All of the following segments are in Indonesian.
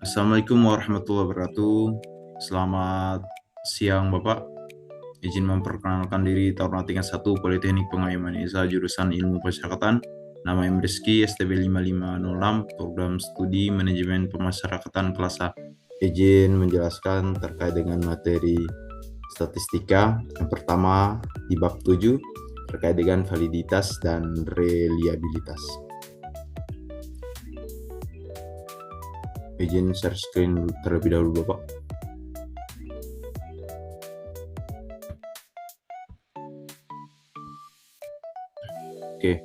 Assalamualaikum warahmatullahi wabarakatuh. Selamat siang Bapak. Izin memperkenalkan diri Taruna Tingkat 1 Politeknik Pengayoman Esa jurusan Ilmu Pemasyarakatan. Nama Rizky, STB 5506, Program Studi Manajemen Pemasyarakatan kelas A. Izin menjelaskan terkait dengan materi statistika. Yang pertama di bab 7 terkait dengan validitas dan reliabilitas. Izin share screen terlebih dahulu Bapak. Oke.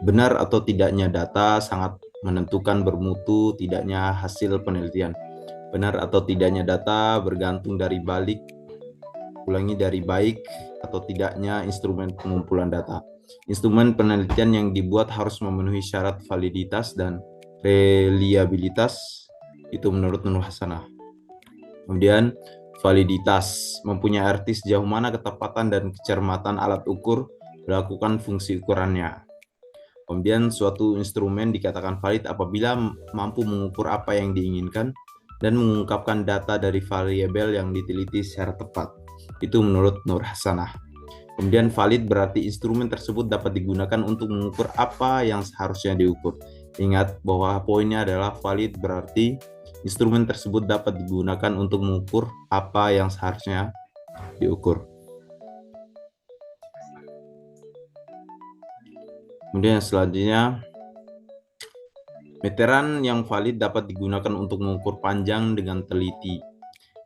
Benar atau tidaknya data sangat menentukan bermutu tidaknya hasil penelitian. Benar atau tidaknya data bergantung dari baik atau tidaknya instrumen pengumpulan data. Instrumen penelitian yang dibuat harus memenuhi syarat validitas dan reliabilitas, itu menurut Nur Hasanah. Kemudian validitas mempunyai arti sejauh mana ketepatan dan kecermatan alat ukur melakukan fungsi ukurannya. Kemudian suatu instrumen dikatakan valid apabila mampu mengukur apa yang diinginkan dan mengungkapkan data dari variabel yang diteliti secara tepat. Itu menurut Nur Hasanah. Kemudian valid berarti instrumen tersebut dapat digunakan untuk mengukur apa yang seharusnya diukur. Ingat bahwa poinnya adalah valid berarti instrumen tersebut dapat digunakan untuk mengukur apa yang seharusnya diukur. Kemudian selanjutnya, meteran yang valid dapat digunakan untuk mengukur panjang dengan teliti.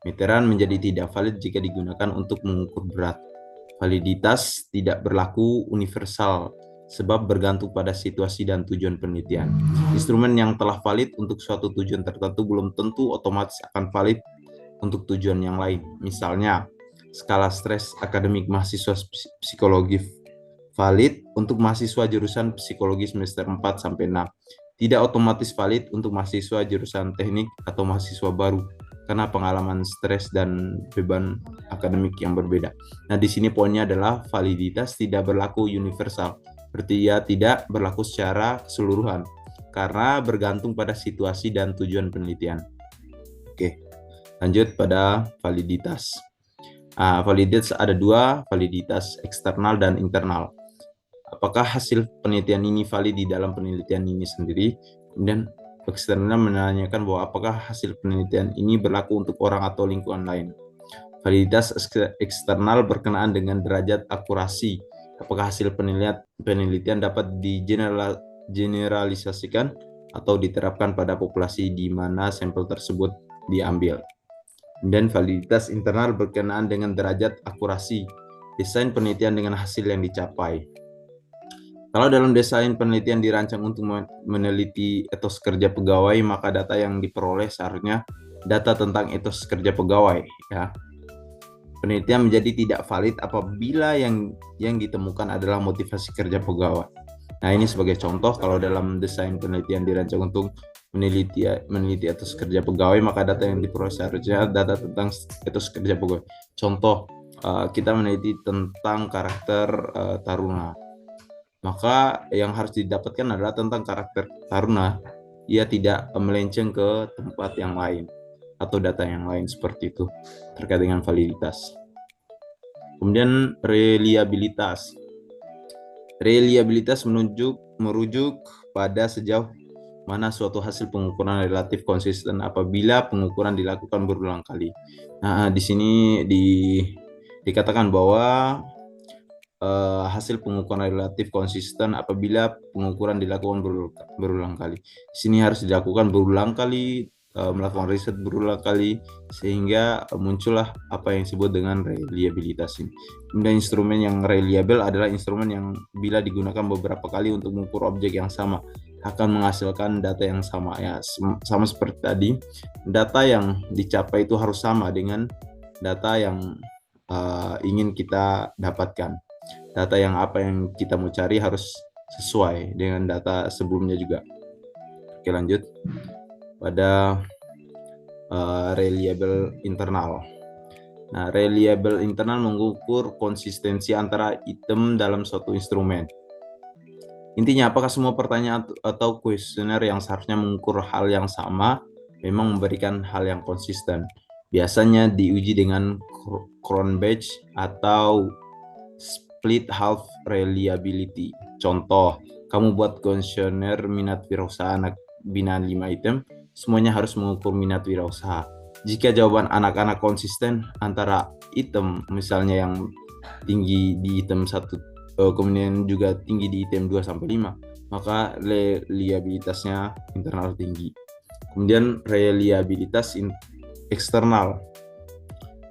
Meteran menjadi tidak valid jika digunakan untuk mengukur berat. Validitas tidak berlaku universal sebab bergantung pada situasi dan tujuan penelitian. Instrumen yang telah valid untuk suatu tujuan tertentu belum tentu otomatis akan valid untuk tujuan yang lain. Misalnya, skala stres akademik mahasiswa psikologi valid untuk mahasiswa jurusan psikologi semester 4 sampai 6. Tidak otomatis valid untuk mahasiswa jurusan teknik atau mahasiswa baru karena pengalaman stres dan beban akademik yang berbeda. Nah, di sini poinnya adalah validitas tidak berlaku universal, berarti ya tidak berlaku secara keseluruhan, karena bergantung pada situasi dan tujuan penelitian. Oke, lanjut pada validitas. Validitas ada dua, validitas eksternal dan internal. Apakah hasil penelitian ini valid di dalam penelitian ini sendiri? Kemudian eksternal menanyakan bahwa apakah hasil penelitian ini berlaku untuk orang atau lingkungan lain. Validitas eksternal berkenaan dengan derajat akurasi. Apakah hasil penelitian dapat digeneralisasikan atau diterapkan pada populasi di mana sampel tersebut diambil. Dan validitas internal berkenaan dengan derajat akurasi. Desain penelitian dengan hasil yang dicapai. Kalau dalam desain penelitian dirancang untuk meneliti etos kerja pegawai, maka data yang diperoleh seharusnya data tentang etos kerja pegawai. Ya. Penelitian menjadi tidak valid apabila yang ditemukan adalah motivasi kerja pegawai. Nah, ini sebagai contoh, kalau dalam desain penelitian dirancang untuk meneliti etos kerja pegawai, maka data yang diperoleh seharusnya data tentang etos kerja pegawai. Contoh, kita meneliti tentang karakter taruna. Maka yang harus didapatkan adalah tentang karakter taruna. Ia tidak melenceng ke tempat yang lain atau data yang lain seperti itu terkait dengan validitas. Kemudian reliabilitas. Reliabilitas merujuk pada sejauh mana suatu hasil pengukuran relatif konsisten apabila pengukuran dilakukan berulang kali. Nah, di sini dikatakan bahwa hasil pengukuran relatif konsisten apabila pengukuran dilakukan berulang kali. Di sini harus dilakukan berulang kali, melakukan riset berulang kali, sehingga muncullah apa yang disebut dengan reliabilitas ini. Kemudian instrumen yang reliable adalah instrumen yang bila digunakan beberapa kali untuk mengukur objek yang sama akan menghasilkan data yang sama. Ya, sama seperti tadi, data yang dicapai itu harus sama dengan data yang ingin kita dapatkan. Data yang kita mau cari harus sesuai dengan data sebelumnya juga. Oke, lanjut pada reliable internal. Nah, reliable internal mengukur konsistensi antara item dalam suatu instrumen. Intinya, apakah semua pertanyaan atau kuesioner yang seharusnya mengukur hal yang sama memang memberikan hal yang konsisten? Biasanya diuji dengan Cronbach atau split half reliability. Contoh, kamu buat kuesioner minat wirausaha anak binaan 5 item, semuanya harus mengukur minat wirausaha. Jika jawaban anak-anak konsisten antara item, misalnya yang tinggi di item 1, kemudian juga tinggi di item 2 sampai 5, maka reliabilitasnya internal tinggi. Kemudian reliabilitas eksternal.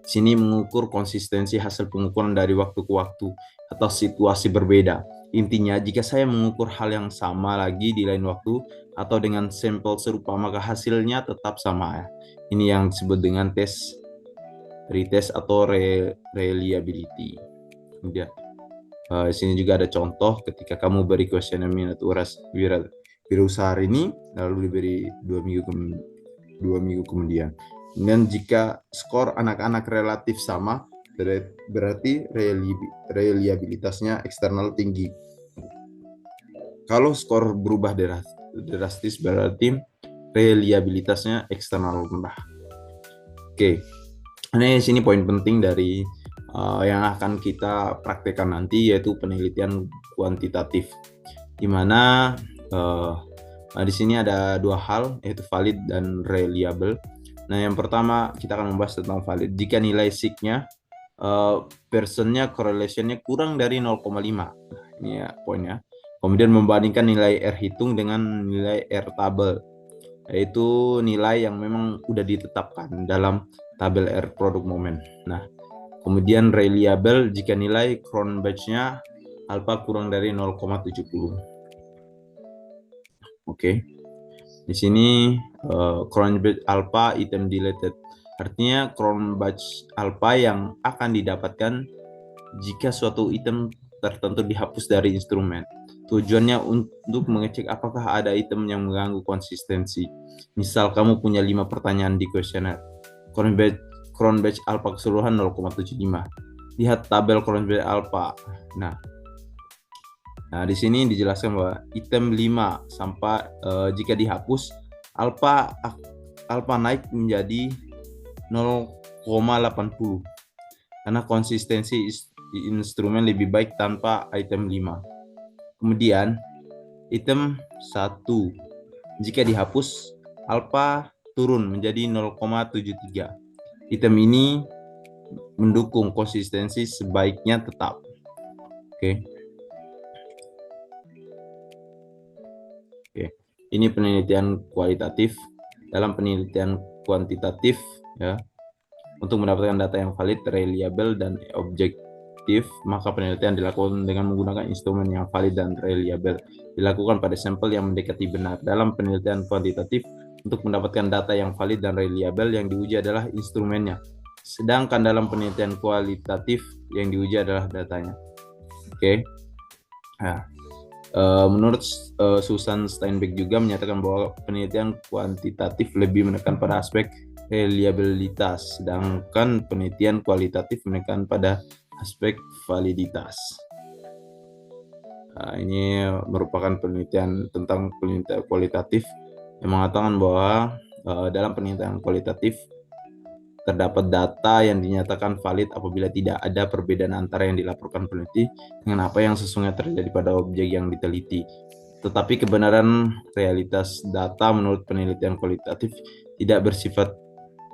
Sini mengukur konsistensi hasil pengukuran dari waktu ke waktu atau situasi berbeda. Intinya, jika saya mengukur hal yang sama lagi di lain waktu atau dengan sampel serupa, maka hasilnya tetap sama. Ini yang disebut dengan retest atau reliability. Kemudian, di sini juga ada contoh ketika kamu beri kuesioner minat wirausaha hari ini, lalu diberi 2 minggu kemudian. Dan jika skor anak-anak relatif sama, berarti reliabilitasnya eksternal tinggi. Kalau skor berubah drastis, berarti reliabilitasnya eksternal rendah. Oke, ini sini poin penting dari yang akan kita praktekkan nanti, yaitu penelitian kuantitatif, di mana di sini ada 2 hal, yaitu valid dan reliable. Nah, yang pertama kita akan membahas tentang valid. Jika nilai sig-nya, Pearsonnya correlation-nya kurang dari 0,5. Nah, ini ya poinnya. Kemudian membandingkan nilai R hitung dengan nilai R tabel, yaitu nilai yang memang udah ditetapkan dalam tabel R produk momen. Nah, kemudian reliable jika nilai Cronbach-nya alpha kurang dari 0,70. Oke. Di sini Cronbach alpha item deleted. Artinya Cronbach alpha yang akan didapatkan jika suatu item tertentu dihapus dari instrumen. Tujuannya untuk mengecek apakah ada item yang mengganggu konsistensi. Misal kamu punya 5 pertanyaan di kuesioner. Cronbach alpha keseluruhan 0,75. Lihat tabel Cronbach alpha. Nah, di sini dijelaskan bahwa item 5 sampai jika dihapus, alpha naik menjadi 0,80 karena konsistensi instrumen lebih baik tanpa item 5. Kemudian item 1 jika dihapus, alpha turun menjadi 0,73. Item ini mendukung konsistensi sebaiknya tetap. Oke. Ini penelitian kualitatif. Dalam penelitian kuantitatif, ya, untuk mendapatkan data yang valid, reliable, dan objektif, maka penelitian dilakukan dengan menggunakan instrumen yang valid dan reliable. Dilakukan pada sampel yang mendekati benar. Dalam penelitian kuantitatif, untuk mendapatkan data yang valid dan reliable, yang diuji adalah instrumennya. Sedangkan dalam penelitian kualitatif, yang diuji adalah datanya. Oke. Nah, menurut Susan Steinbeck juga menyatakan bahwa penelitian kuantitatif lebih menekan pada aspek reliabilitas, sedangkan penelitian kualitatif menekan pada aspek validitas. Ini merupakan penelitian tentang penelitian kualitatif yang mengatakan bahwa dalam penelitian kualitatif terdapat data yang dinyatakan valid apabila tidak ada perbedaan antara yang dilaporkan peneliti dengan apa yang sesungguhnya terjadi pada objek yang diteliti. Tetapi kebenaran realitas data menurut penelitian kualitatif tidak bersifat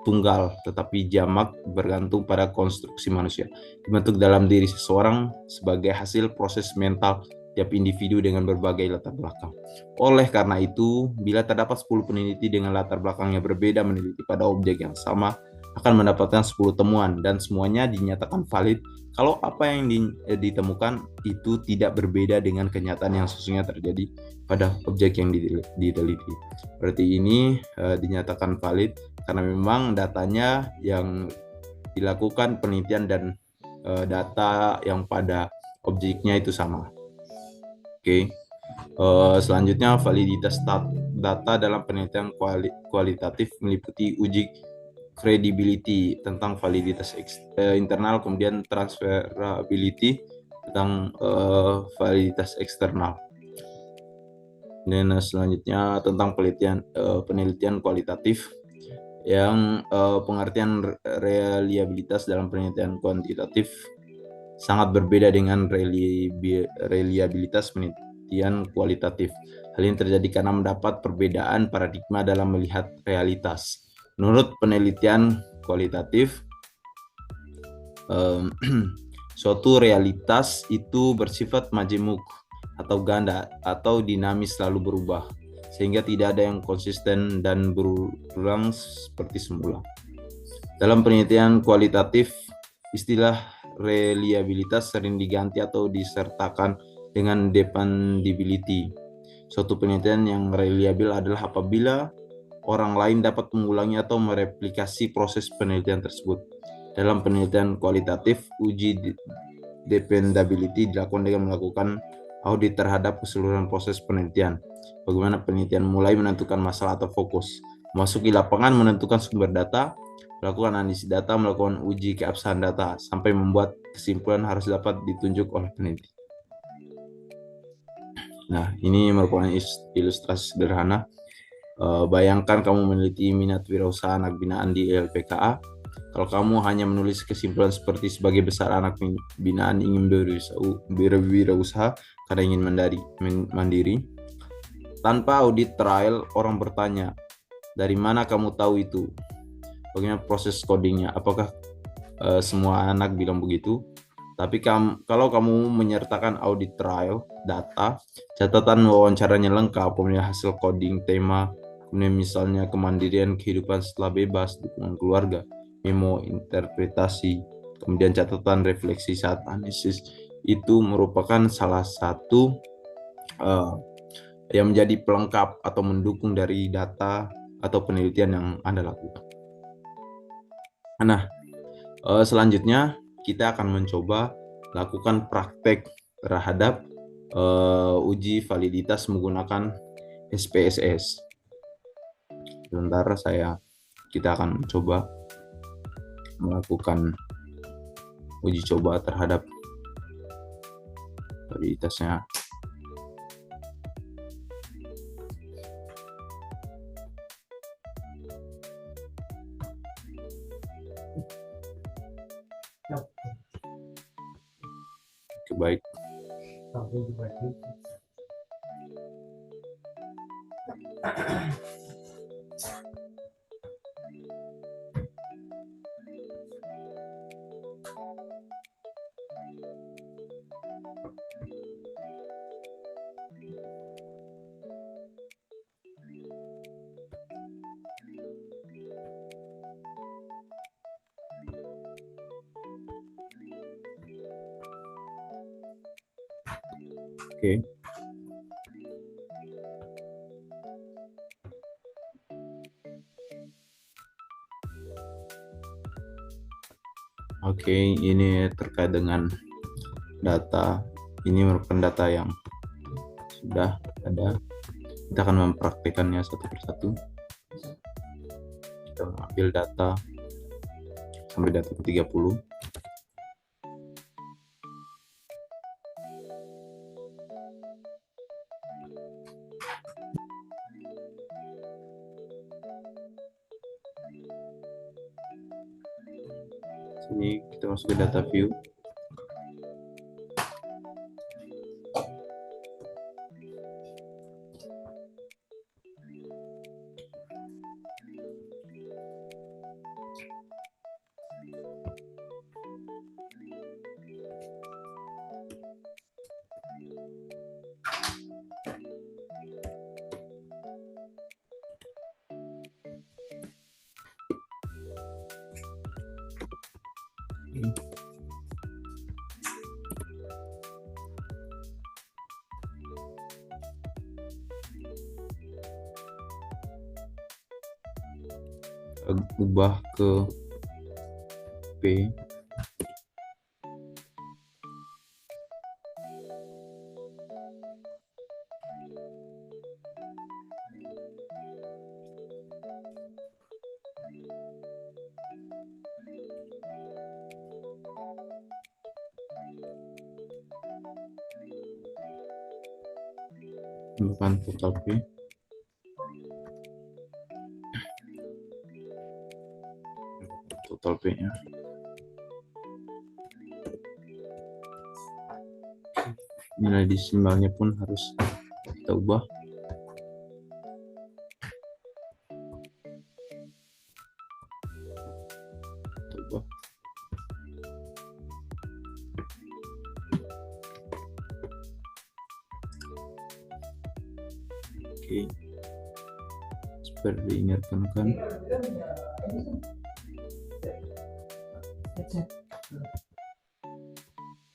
tunggal, tetapi jamak, bergantung pada konstruksi manusia, dibentuk dalam diri seseorang sebagai hasil proses mental tiap individu dengan berbagai latar belakang. Oleh karena itu, bila terdapat 10 peneliti dengan latar belakang yang berbeda meneliti pada objek yang sama, akan mendapatkan 10 temuan dan semuanya dinyatakan valid kalau apa yang ditemukan itu tidak berbeda dengan kenyataan yang sesungguhnya terjadi pada objek yang diteliti. Berarti ini dinyatakan valid karena memang datanya yang dilakukan penelitian dan data yang pada objeknya itu sama. Oke. Selanjutnya, validitas data dalam penelitian kualitatif meliputi uji credibility tentang validitas internal, kemudian transferability tentang validitas eksternal. Dan selanjutnya tentang penelitian kualitatif yang pengertian reliabilitas dalam penelitian kuantitatif sangat berbeda dengan reliabilitas penelitian kualitatif. Hal ini terjadi karena mendapat perbedaan paradigma dalam melihat realitas. Menurut penelitian kualitatif, suatu realitas itu bersifat majemuk atau ganda atau dinamis selalu berubah, sehingga tidak ada yang konsisten dan berulang seperti semula. Dalam penelitian kualitatif, istilah reliabilitas sering diganti atau disertakan dengan dependability. Suatu penelitian yang reliable adalah apabila orang lain dapat mengulangi atau mereplikasi proses penelitian tersebut. Dalam penelitian kualitatif, uji dependability dilakukan dengan melakukan audit terhadap keseluruhan proses penelitian. Bagaimana penelitian mulai menentukan masalah atau fokus, memasuki lapangan, menentukan sumber data, melakukan analisis data, melakukan uji keabsahan data, sampai membuat kesimpulan harus dapat ditunjuk oleh peneliti. Nah, ini merupakan ilustrasi sederhana. Bayangkan kamu meneliti minat wirausaha anak binaan di LPKA. Kalau kamu hanya menulis kesimpulan seperti sebagai besar anak binaan ingin berwirausaha karena ingin mandiri, tanpa audit trial, orang bertanya, dari mana kamu tahu itu? Bagaimana proses codingnya? Apakah semua anak bilang begitu? Tapi kalau kamu menyertakan audit trial, data, catatan wawancaranya lengkap, kemudian hasil coding, tema, kemudian misalnya kemandirian kehidupan setelah bebas, dukungan keluarga, memo interpretasi, kemudian catatan refleksi saat analisis, itu merupakan salah satu yang menjadi pelengkap atau mendukung dari data atau penelitian yang Anda lakukan. Nah, selanjutnya kita akan mencoba lakukan praktek terhadap uji validitas menggunakan SPSS. Sebentar kita akan coba melakukan uji coba terhadap validitasnya. Baik. Oke. Oke, ini terkait dengan data. Ini merupakan data yang sudah ada. Kita akan mempraktikkannya satu persatu. Kita mengambil data sampai data ke-30. Sini kita masuk ke data view. Ubah ke P. bukan total P. Total P-nya. Nilai desimalnya pun harus kita ubah. Oke, seperti diingatkan kan.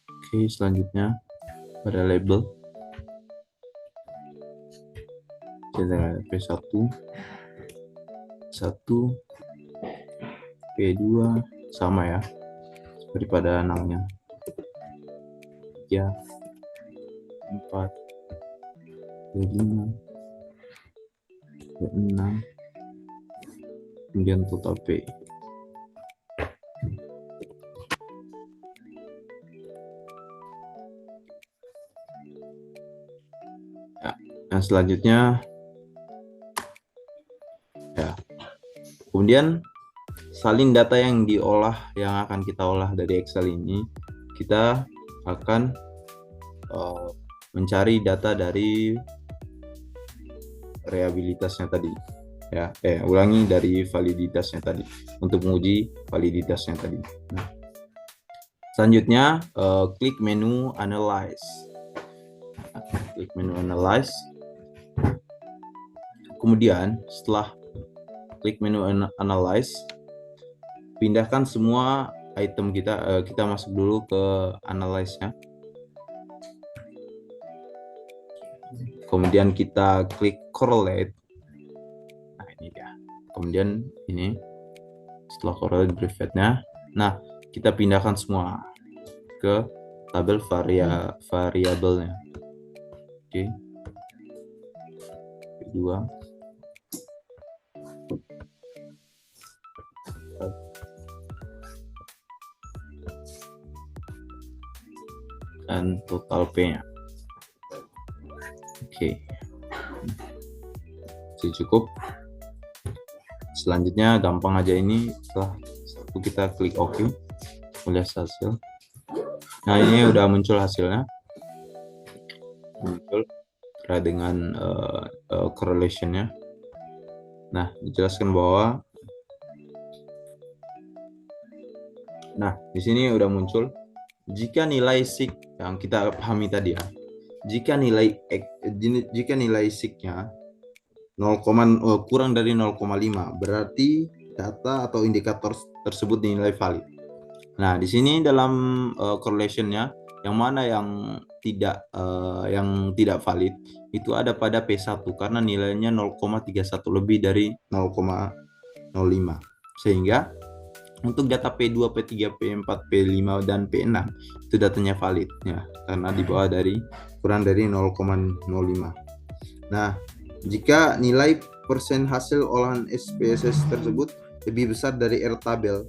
Oke, selanjutnya pada label kita P1 P2 sama ya seperti pada namanya 3 4 P5 P6 kemudian total P. Nah, selanjutnya ya, kemudian salin data yang akan kita olah dari Excel ini, kita akan mencari data dari reliabilitasnya tadi ya, ulangi dari validitasnya tadi untuk menguji validitasnya tadi. Nah, selanjutnya klik menu analyze. Klik menu analyze. Kemudian setelah klik menu analyze, pindahkan semua item kita masuk dulu ke analyze-nya. Kemudian kita klik correlate. Nah, ini dia. Kemudian ini setelah correlate brevetnya, nah kita pindahkan semua ke tabel variabelnya. Oke. Kedua. Dan total P-nya. Oke. Cukup. Selanjutnya gampang aja ini, setelah kita klik OK, lihat hasil. Nah, ini udah muncul hasilnya. Muncul terkait dengan correlation-nya. Nah, dijelaskan bahwa di sini udah muncul jika nilai sig yang kita pahami tadi ya. Jika nilai sig-nya kurang dari 0,5 berarti data atau indikator tersebut dinilai valid. Nah, di sini dalam correlation-nya yang mana yang tidak valid itu ada pada P1 karena nilainya 0,31 lebih dari 0,05. Sehingga untuk data P2, P3, P4, P5 dan P6 itu datanya valid ya, karena di bawah kurang dari 0,05. Nah, jika nilai persen hasil olahan SPSS tersebut lebih besar dari R tabel,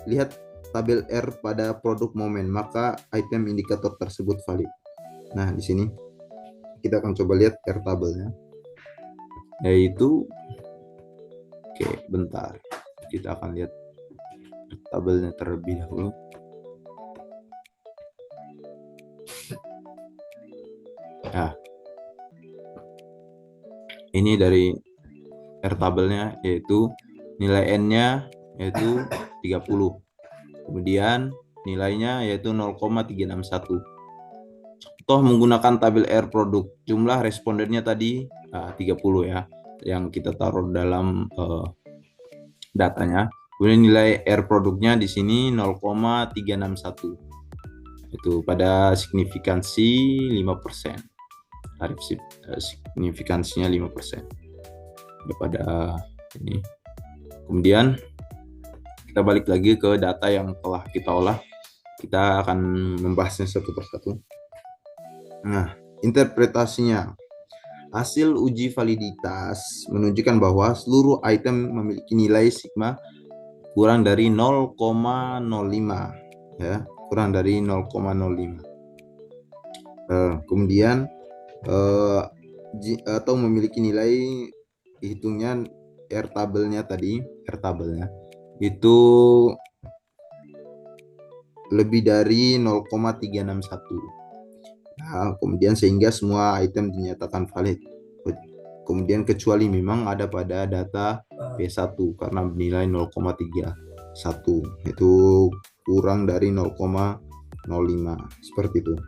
lihat tabel R pada produk momen, maka item indikator tersebut valid. Nah, di sini kita akan coba lihat R tabelnya, yaitu bentar, kita akan lihat tabelnya terlebih dahulu. Nah, ini dari R tabelnya, yaitu nilai N-nya yaitu 30. Kemudian nilainya yaitu 0,361. Contoh menggunakan tabel R produk, jumlah respondennya tadi 30 ya, yang kita taruh dalam datanya. Kemudian nilai R produknya di sini 0,361. Itu pada signifikansi 5%. Tarif signifikansinya 5%. Daripada ini. Kemudian kita balik lagi ke data yang telah kita olah. Kita akan membahasnya satu persatu. Nah, interpretasinya. Hasil uji validitas menunjukkan bahwa seluruh item memiliki nilai sigma kurang dari 0,05 ya, kurang dari 0,05. Kemudian atau memiliki nilai hitungnya R tabelnya tadi, R tabelnya itu lebih dari 0,361. Nah, kemudian sehingga semua item dinyatakan valid. Kemudian kecuali memang ada pada data P1 karena nilai 0,31 itu kurang dari 0,05 seperti itu.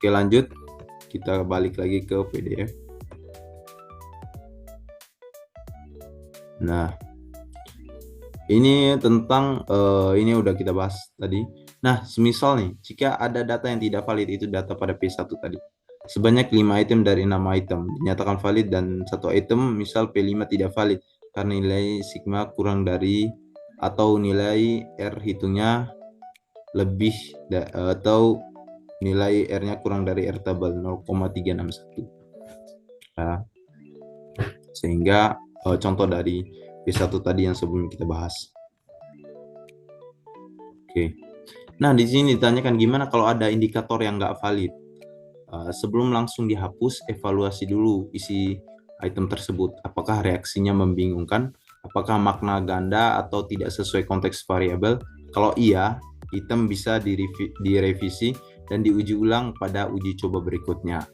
Oke, lanjut. Kita balik lagi ke PDF. Nah, ini tentang ini udah kita bahas tadi. Nah, semisal nih, jika ada data yang tidak valid, itu data pada P1 tadi. Sebanyak 5 item dari 6 item dinyatakan valid dan satu item misal P5 tidak valid karena nilai sigma kurang dari atau nilai R hitungnya lebih atau nilai R-nya kurang dari R tabel 0,361. Nah, sehingga contoh dari P1 tadi yang sebelum kita bahas. Oke. Nah, di sini ditanyakan gimana kalau ada indikator yang nggak valid. Sebelum langsung dihapus, evaluasi dulu isi item tersebut. Apakah reaksinya membingungkan? Apakah makna ganda atau tidak sesuai konteks variabel? Kalau iya, item bisa direvisi dan diuji ulang pada uji coba berikutnya.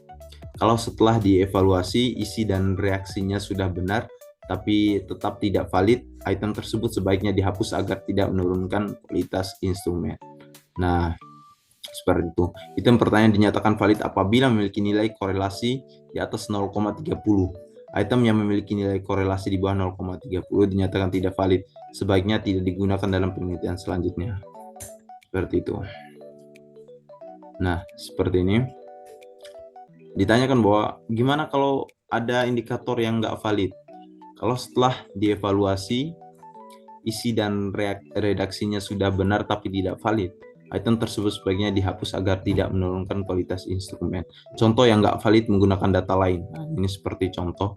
Kalau setelah dievaluasi, isi dan reaksinya sudah benar, tapi tetap tidak valid, item tersebut sebaiknya dihapus agar tidak menurunkan kualitas instrumen. Nah, seperti itu. Item pertanyaan dinyatakan valid apabila memiliki nilai korelasi di atas 0,30. Item yang memiliki nilai korelasi di bawah 0,30 dinyatakan tidak valid. Sebaiknya tidak digunakan dalam penelitian selanjutnya. Seperti itu. Nah, seperti ini. Ditanyakan bahwa gimana kalau ada indikator yang nggak valid? Kalau setelah dievaluasi, isi dan redaksinya sudah benar tapi tidak valid, item tersebut sebaiknya dihapus agar tidak menurunkan kualitas instrumen. Contoh yang nggak valid menggunakan data lain. Nah, ini seperti contoh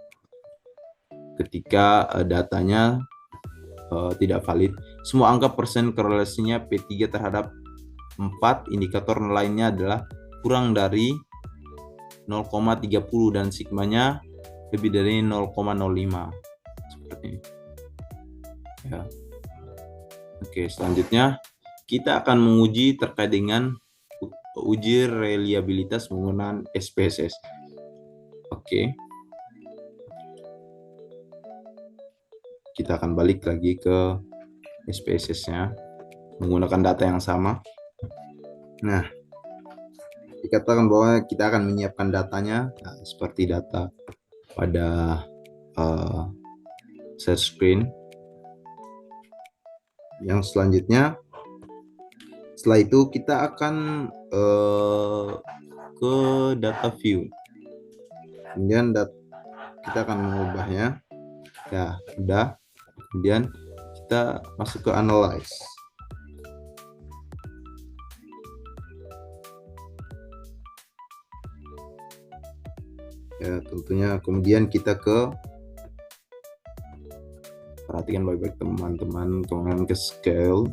ketika datanya tidak valid. Semua angka persen korelasinya P3 terhadap 4 indikator lainnya adalah kurang dari 0,30 dan sigmanya lebih dari 0,05. Seperti ini. Ya. Oke, selanjutnya kita akan menguji terkait dengan uji reliabilitas menggunakan SPSS. Oke. Kita akan balik lagi ke SPSS-nya menggunakan data yang sama. Nah, dikatakan bahwa kita akan menyiapkan datanya seperti data pada search screen. Yang selanjutnya, setelah itu kita akan ke data view. Kemudian kita akan mengubahnya. Ya, udah. Kemudian kita masuk ke analyze. Ya, tentunya kemudian kita perhatikan baik-baik teman-teman ke scale.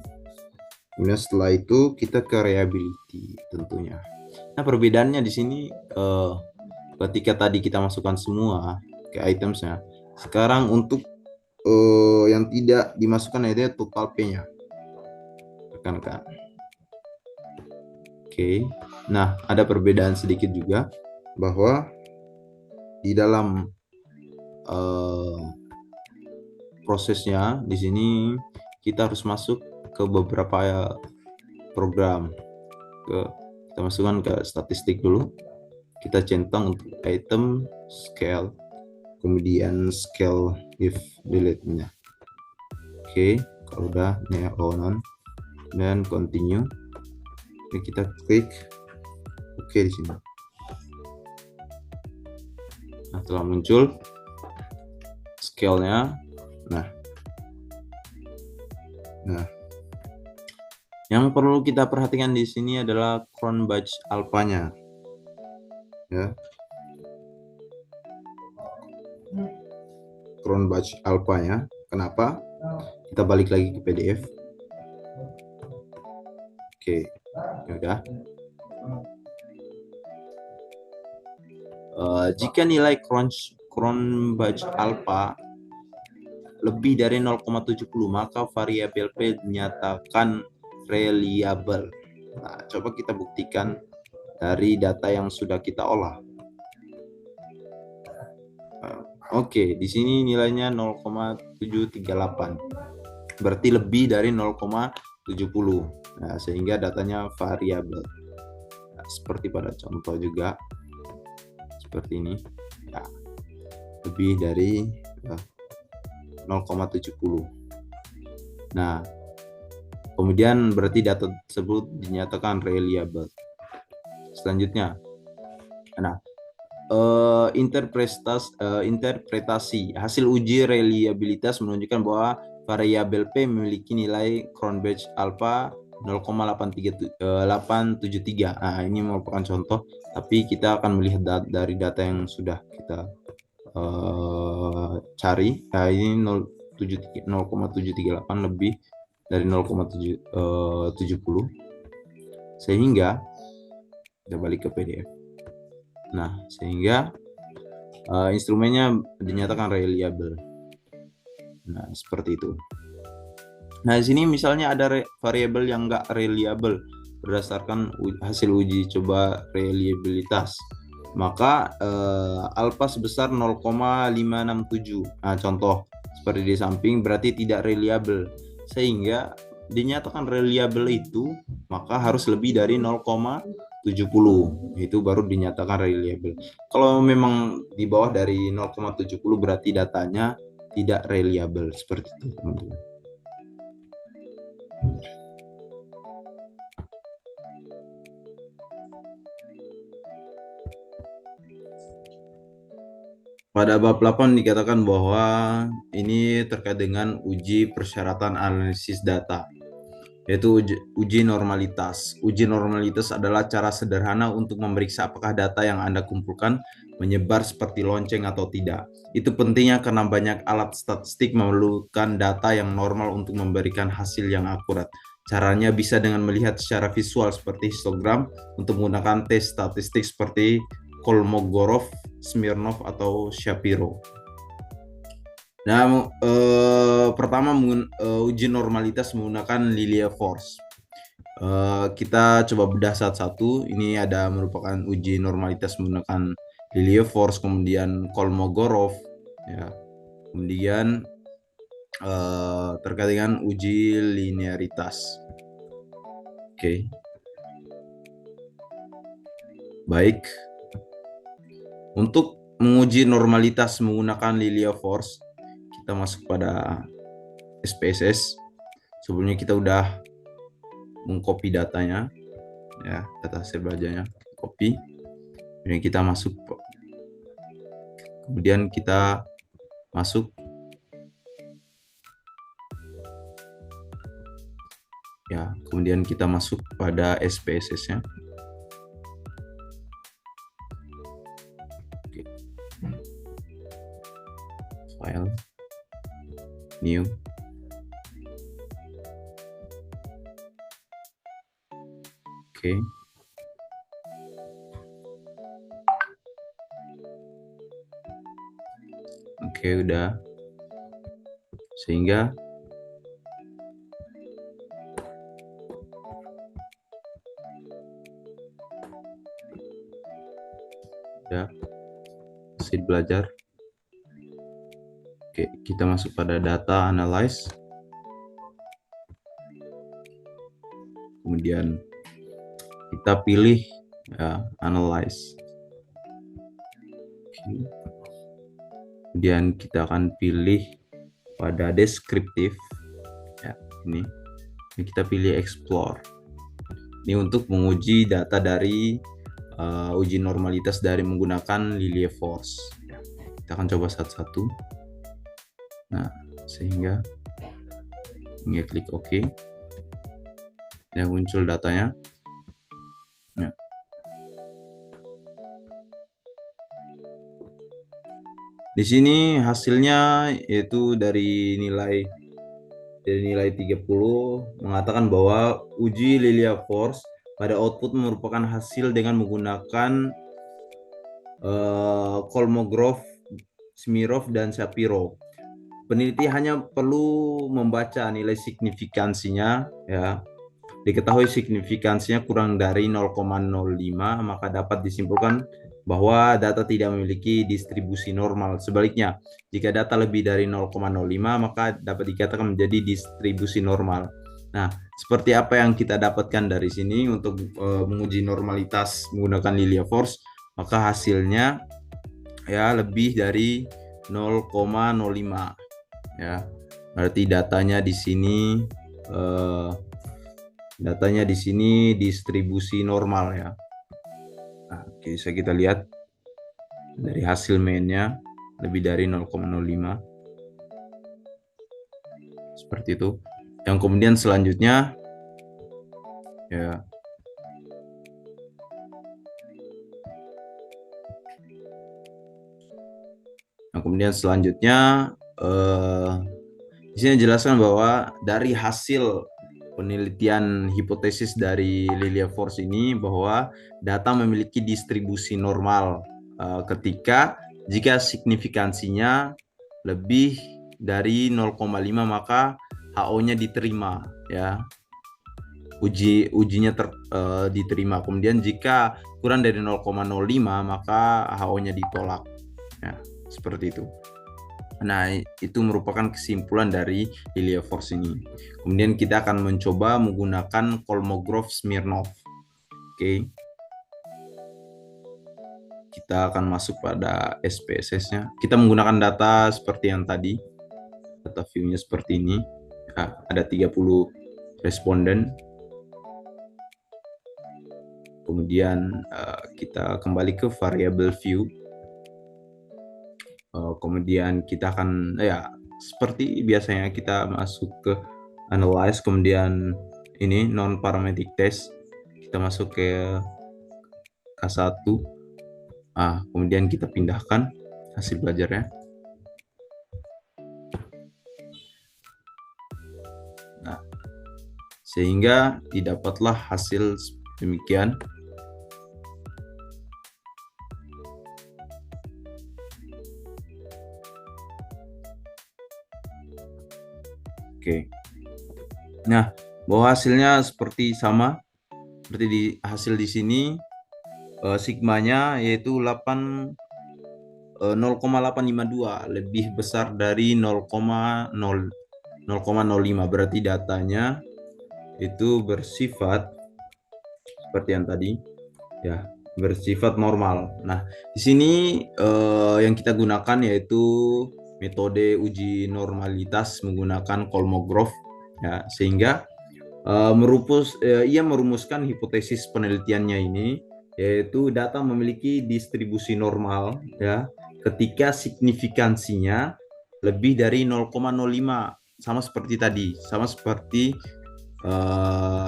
Kemudian setelah itu kita ke reliability tentunya. Nah, perbedaannya di sini ketika tadi kita masukkan semua ke itemsnya, sekarang untuk yang tidak dimasukkan itu total P-nya. Rekan-rekan. Oke. Nah, ada perbedaan sedikit juga bahwa di dalam prosesnya di sini kita harus masuk ke beberapa program. Kita masukkan ke statistik dulu. Kita centang untuk item scale, kemudian scale if delete-nya. Oke, kalau udah ini on dan continue. Oke, kita klik oke di sini. Nah, telah muncul scale-nya. Nah, yang perlu kita perhatikan di sini adalah Cronbach alpha-nya. Ya. Cronbach alpha-nya. Kenapa? Kita balik lagi ke PDF. Oke, ya udah. Jika nilai Cronbach alpha lebih dari 0,70, maka variabel P dinyatakan reliable. Nah, coba kita buktikan dari data yang sudah kita olah. Oke, di sini nilainya 0,738. Berarti lebih dari 0,70. Nah, sehingga datanya variabel. Nah, seperti pada contoh juga seperti ini. Ya, lebih dari 0,70. Nah, kemudian berarti data tersebut dinyatakan reliable. Selanjutnya, nah, interpretasi hasil uji reliabilitas menunjukkan bahwa variabel P memiliki nilai Cronbach alpha 0,873. Nah, ini merupakan contoh, tapi kita akan melihat dari data yang sudah kita cari. Nah, ini 0,738 lebih dari 0,70, sehingga kita balik ke PDF. Nah, sehingga instrumennya dinyatakan reliable. Nah, seperti itu. Nah, di sini misalnya ada variabel yang enggak reliable berdasarkan hasil uji coba reliabilitas. Maka alpha sebesar 0,567. Nah, contoh seperti di samping berarti tidak reliable. Sehingga dinyatakan reliable itu maka harus lebih dari 0,70. Itu baru dinyatakan reliable. Kalau memang di bawah dari 0,70 berarti datanya tidak reliable, seperti itu, teman-teman. Pada bab 8 dikatakan bahwa ini terkait dengan uji persyaratan analisis data, yaitu uji normalitas. Uji normalitas adalah cara sederhana untuk memeriksa apakah data yang Anda kumpulkan menyebar seperti lonceng atau tidak. Itu pentingnya karena banyak alat statistik memerlukan data yang normal untuk memberikan hasil yang akurat. Caranya bisa dengan melihat secara visual seperti histogram untuk menggunakan tes statistik seperti Kolmogorov, Smirnov, atau Shapiro. Nah, pertama uji normalitas menggunakan Linear Force. Kita coba bedah satu-satu. Ini ada merupakan uji normalitas menggunakan Linear Force, kemudian Kolmogorov, ya. Kemudian terkait dengan uji linearitas. Oke. Baik. Untuk menguji normalitas menggunakan Linear Force, kita masuk pada SPSS. Sebelumnya kita udah mengcopy datanya, ya, data hasil belajarnya, copy. Kemudian kita masuk, ya, kemudian kita masuk pada SPSS-nya. File, new, oke. Oke, udah. Sehingga ya, hasil belajar. Oke, kita masuk pada data analyze. Kemudian kita pilih, ya, analyze. Oke. Kemudian kita akan pilih pada deskriptif, ya, ini kita pilih explore. Ini untuk menguji data dari uji normalitas dari menggunakan Linear Force, ya. Kita akan coba satu-satu. Nah, sehingga ini klik OK, ya, muncul datanya. Nah, di sini hasilnya yaitu dari nilai 30 mengatakan bahwa uji Linear Force pada output merupakan hasil dengan menggunakan Kolmogorov, Smirnov, dan Shapiro. Peneliti hanya perlu membaca nilai signifikansinya, ya. Diketahui signifikansinya kurang dari 0,05, maka dapat disimpulkan bahwa data tidak memiliki distribusi normal. Sebaliknya, jika data lebih dari 0,05, maka dapat dikatakan menjadi distribusi normal. Nah, seperti apa yang kita dapatkan dari sini untuk menguji normalitas menggunakan Lilia Force, maka hasilnya ya lebih dari 0,05, ya. Berarti datanya di sini distribusi normal, ya. Nah, bisa kita lihat dari hasil mainnya lebih dari 0,05 seperti itu. Yang kemudian selanjutnya, ya, di sini jelaskan bahwa dari hasil penelitian hipotesis dari Lilia Force ini bahwa data memiliki distribusi normal ketika jika signifikansinya lebih dari 0,5 maka HO-nya diterima, ya. Ujinya diterima. Kemudian jika kurang dari 0,05 maka HO-nya ditolak. Ya, seperti itu. Nah, itu merupakan kesimpulan dari Lilia Force ini. Kemudian kita akan mencoba menggunakan Kolmogorov Smirnov. Oke. Kita akan masuk pada SPSS-nya. Kita menggunakan data seperti yang tadi. Data view-nya seperti ini. Ya, ada 30 responden. Kemudian kita kembali ke variable view. Kemudian kita akan seperti biasanya kita masuk ke analyze, kemudian ini non parametric test, kita masuk ke K1, kemudian kita pindahkan hasil belajarnya. Nah, sehingga didapatlah hasil demikian. Oke. Nah, bahwa hasilnya seperti sama seperti di hasil di sini, sigmanya yaitu 0,852, lebih besar dari 0,05. Berarti datanya itu bersifat seperti yang tadi, ya, bersifat normal. Nah, di sini yang kita gunakan yaitu metode uji normalitas menggunakan Kolmogorov, ya, sehingga ia merumuskan hipotesis penelitiannya ini, yaitu data memiliki distribusi normal, ya, ketika signifikansinya lebih dari 0,05, sama seperti tadi, sama seperti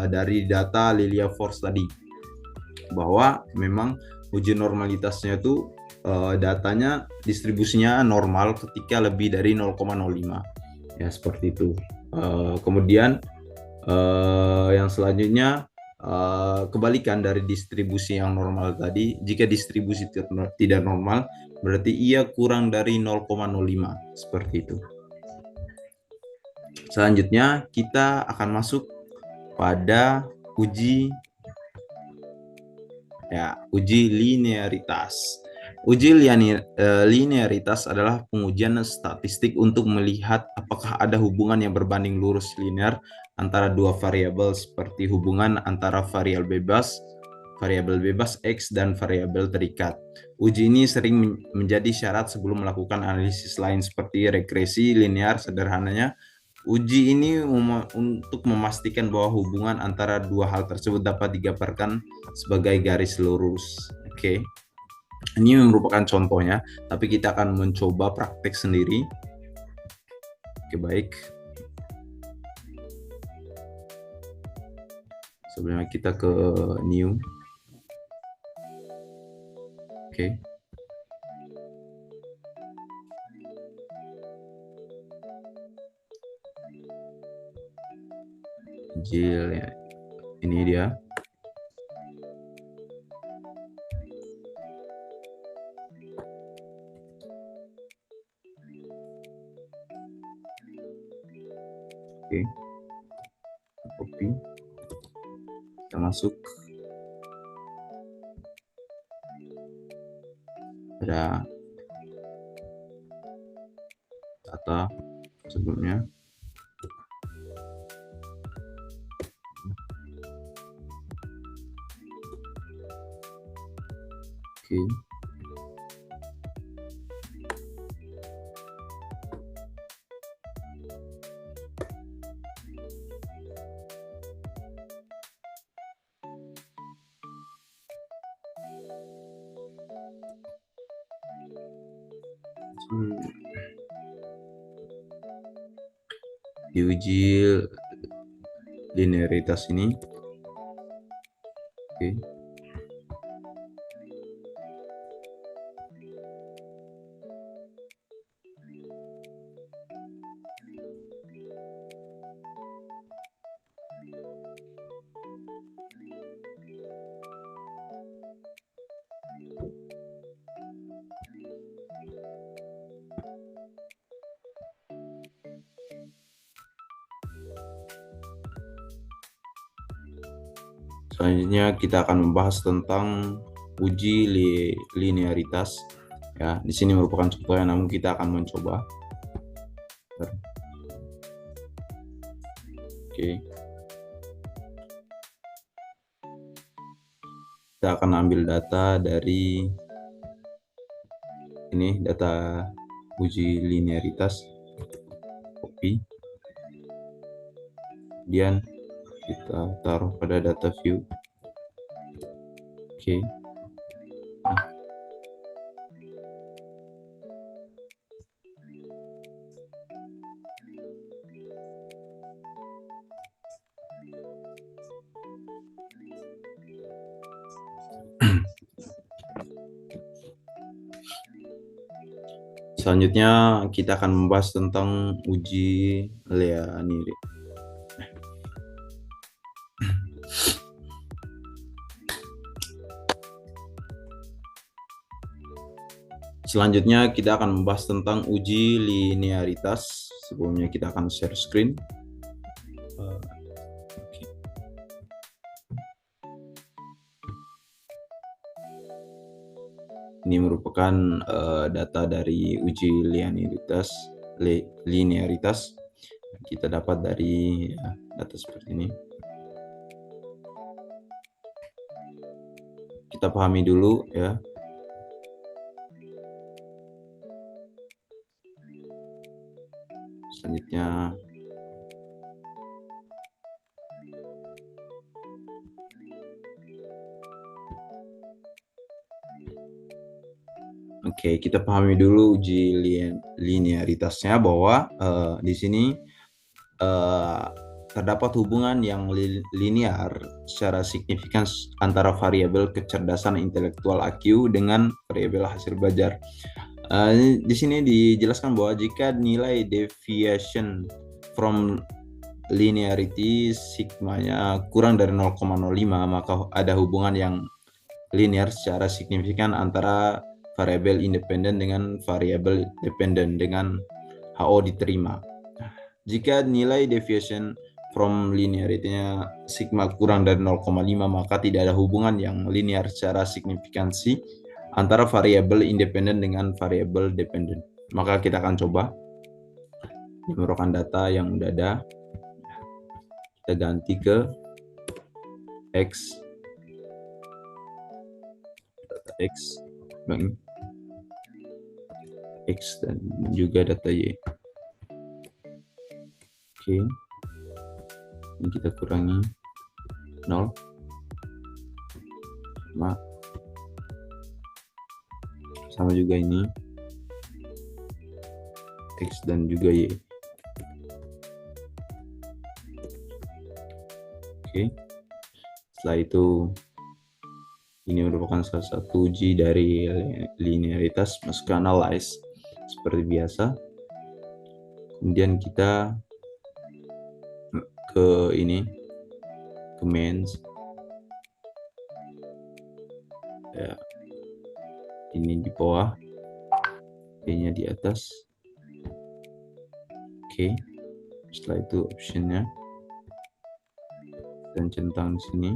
dari data Lilia Force tadi, bahwa memang uji normalitasnya itu datanya distribusinya normal ketika lebih dari 0,05, ya, seperti itu. Kemudian yang selanjutnya, kebalikan dari distribusi yang normal tadi, jika distribusi tidak normal berarti ia kurang dari 0,05, seperti itu. Selanjutnya kita akan masuk pada uji linearitas. Uji linearitas adalah pengujian statistik untuk melihat apakah ada hubungan yang berbanding lurus linear antara dua variabel, seperti hubungan antara variabel bebas X dan variabel terikat. Uji ini sering menjadi syarat sebelum melakukan analisis lain seperti regresi linear. Sederhananya, uji ini untuk memastikan bahwa hubungan antara dua hal tersebut dapat digambarkan sebagai garis lurus. Oke. Ini merupakan contohnya, tapi kita akan mencoba praktek sendiri. Oke, baik. Sebelumnya kita ke new. Oke. Jil, ya. Ini dia. Oke, copy, kita masuk, ada data sebelumnya. Oke. Diuji linearitas ini. Oke. Selanjutnya kita akan membahas tentang uji linearitas. Ya, di sini merupakan contoh yang namun kita akan mencoba. Oke. Kita akan ambil data dari ini, data uji linearitas. Copy. Kemudian kita taruh pada data view. Oke. Selanjutnya kita akan membahas tentang uji linearitas. Selanjutnya kita akan membahas tentang uji linearitas. Sebelumnya kita akan share screen. Ini merupakan data dari uji linearitas. Kita dapat dari data seperti ini. Kita pahami dulu ya. Selanjutnya oke, kita pahami dulu uji linearitasnya bahwa di sini terdapat hubungan yang linear secara signifikan antara variabel kecerdasan intelektual IQ dengan variabel hasil belajar. Di sini dijelaskan bahwa jika nilai deviation from linearity sigmanya kurang dari 0,05, maka ada hubungan yang linear secara signifikan antara variabel independen dengan variabel dependen dengan HO diterima. Jika nilai deviation from linearity-nya sigma kurang dari 0,5, maka tidak ada hubungan yang linear secara signifikansi antara variabel independen dengan variabel dependen. Maka kita akan coba. Ini merupakan data yang udah ada. Kita ganti ke X. Data X. X dan juga data Y. Oke. Ini kita kurangi 0. Sama juga ini X dan juga Y. Oke. Setelah itu ini merupakan salah satu uji dari linearitas, masuk ke analyze seperti biasa. Kemudian kita ke ini, ke mains. Ya. Ini di bawah, B-nya di atas. Oke. Setelah itu optionnya dan centang di sini.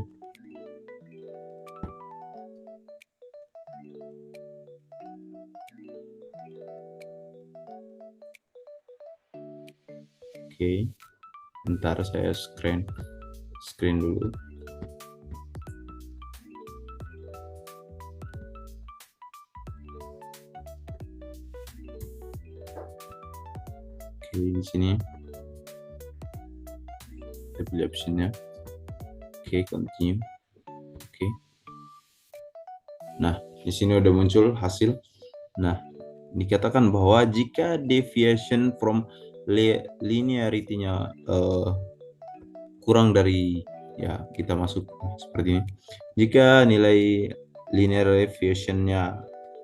Oke, bentar saya screen dulu. Oke, di sini kita pilih optionnya. Oke, continue. Oke. Nah, di sini udah muncul hasil. Nah, dikatakan bahwa jika deviation from linearity-nya kurang dari, ya kita masuk seperti ini. Jika nilai linear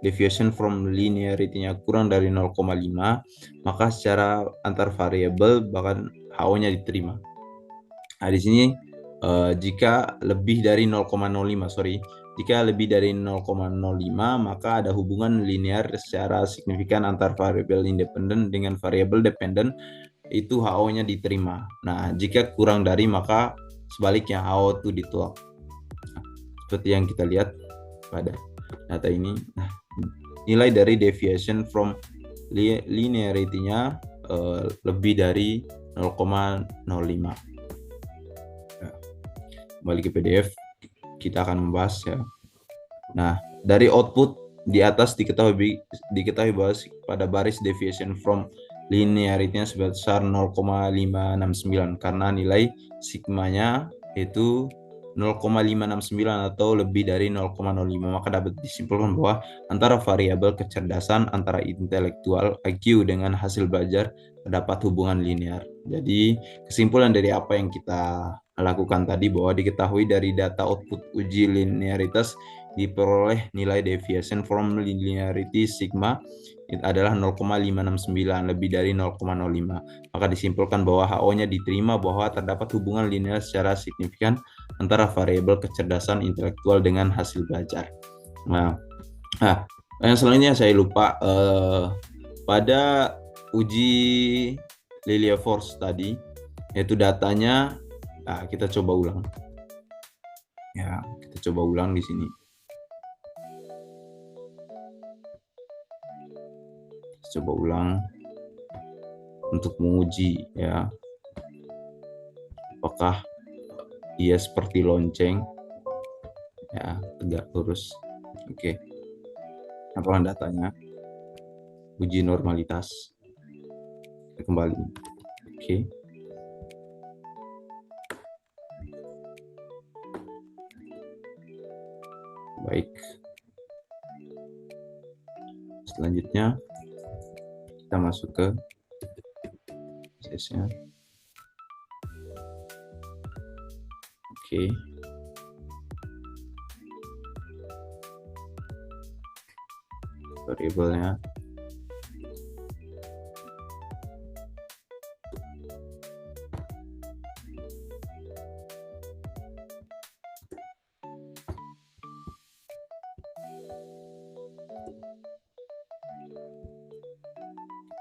deviation from linearity-nya kurang dari 0,5, maka secara antar variabel bahkan HO-nya diterima. Nah, di sini jika lebih dari 0,05, jika lebih dari 0,05 maka ada hubungan linear secara signifikan antar variabel independen dengan variabel dependen, itu HO-nya diterima. Nah, jika kurang dari maka sebaliknya HO itu ditolak. Nah, seperti yang kita lihat pada data ini. Nah, nilai dari deviation from linearity-nya lebih dari 0,05. Nah, kembali ke PDF, kita akan membahas ya. Nah, dari output di atas diketahui bahwa pada baris deviation from linearity-nya sebesar 0,569 karena nilai sigmanya itu 0,569 atau lebih dari 0,05, maka dapat disimpulkan bahwa antara variabel kecerdasan antara intelektual IQ dengan hasil belajar terdapat hubungan linear. Jadi kesimpulan dari apa yang kita lakukan tadi bahwa diketahui dari data output uji linearitas diperoleh nilai deviation from linearity sigma adalah 0,569 lebih dari 0,05. Maka disimpulkan bahwa HO-nya diterima bahwa terdapat hubungan linear secara signifikan antara variabel kecerdasan intelektual dengan hasil belajar. Nah, yang selanjutnya saya lupa pada uji Lilia Force tadi, yaitu datanya. Nah, kita coba ulang. Ya, kita coba ulang di sini. Coba ulang untuk menguji ya apakah dia seperti lonceng ya, tegak lurus. Oke, apakah datanya uji normalitas. Kita kembali. Oke. Baik, selanjutnya kita masuk ke prosesnya. Oke. Variabelnya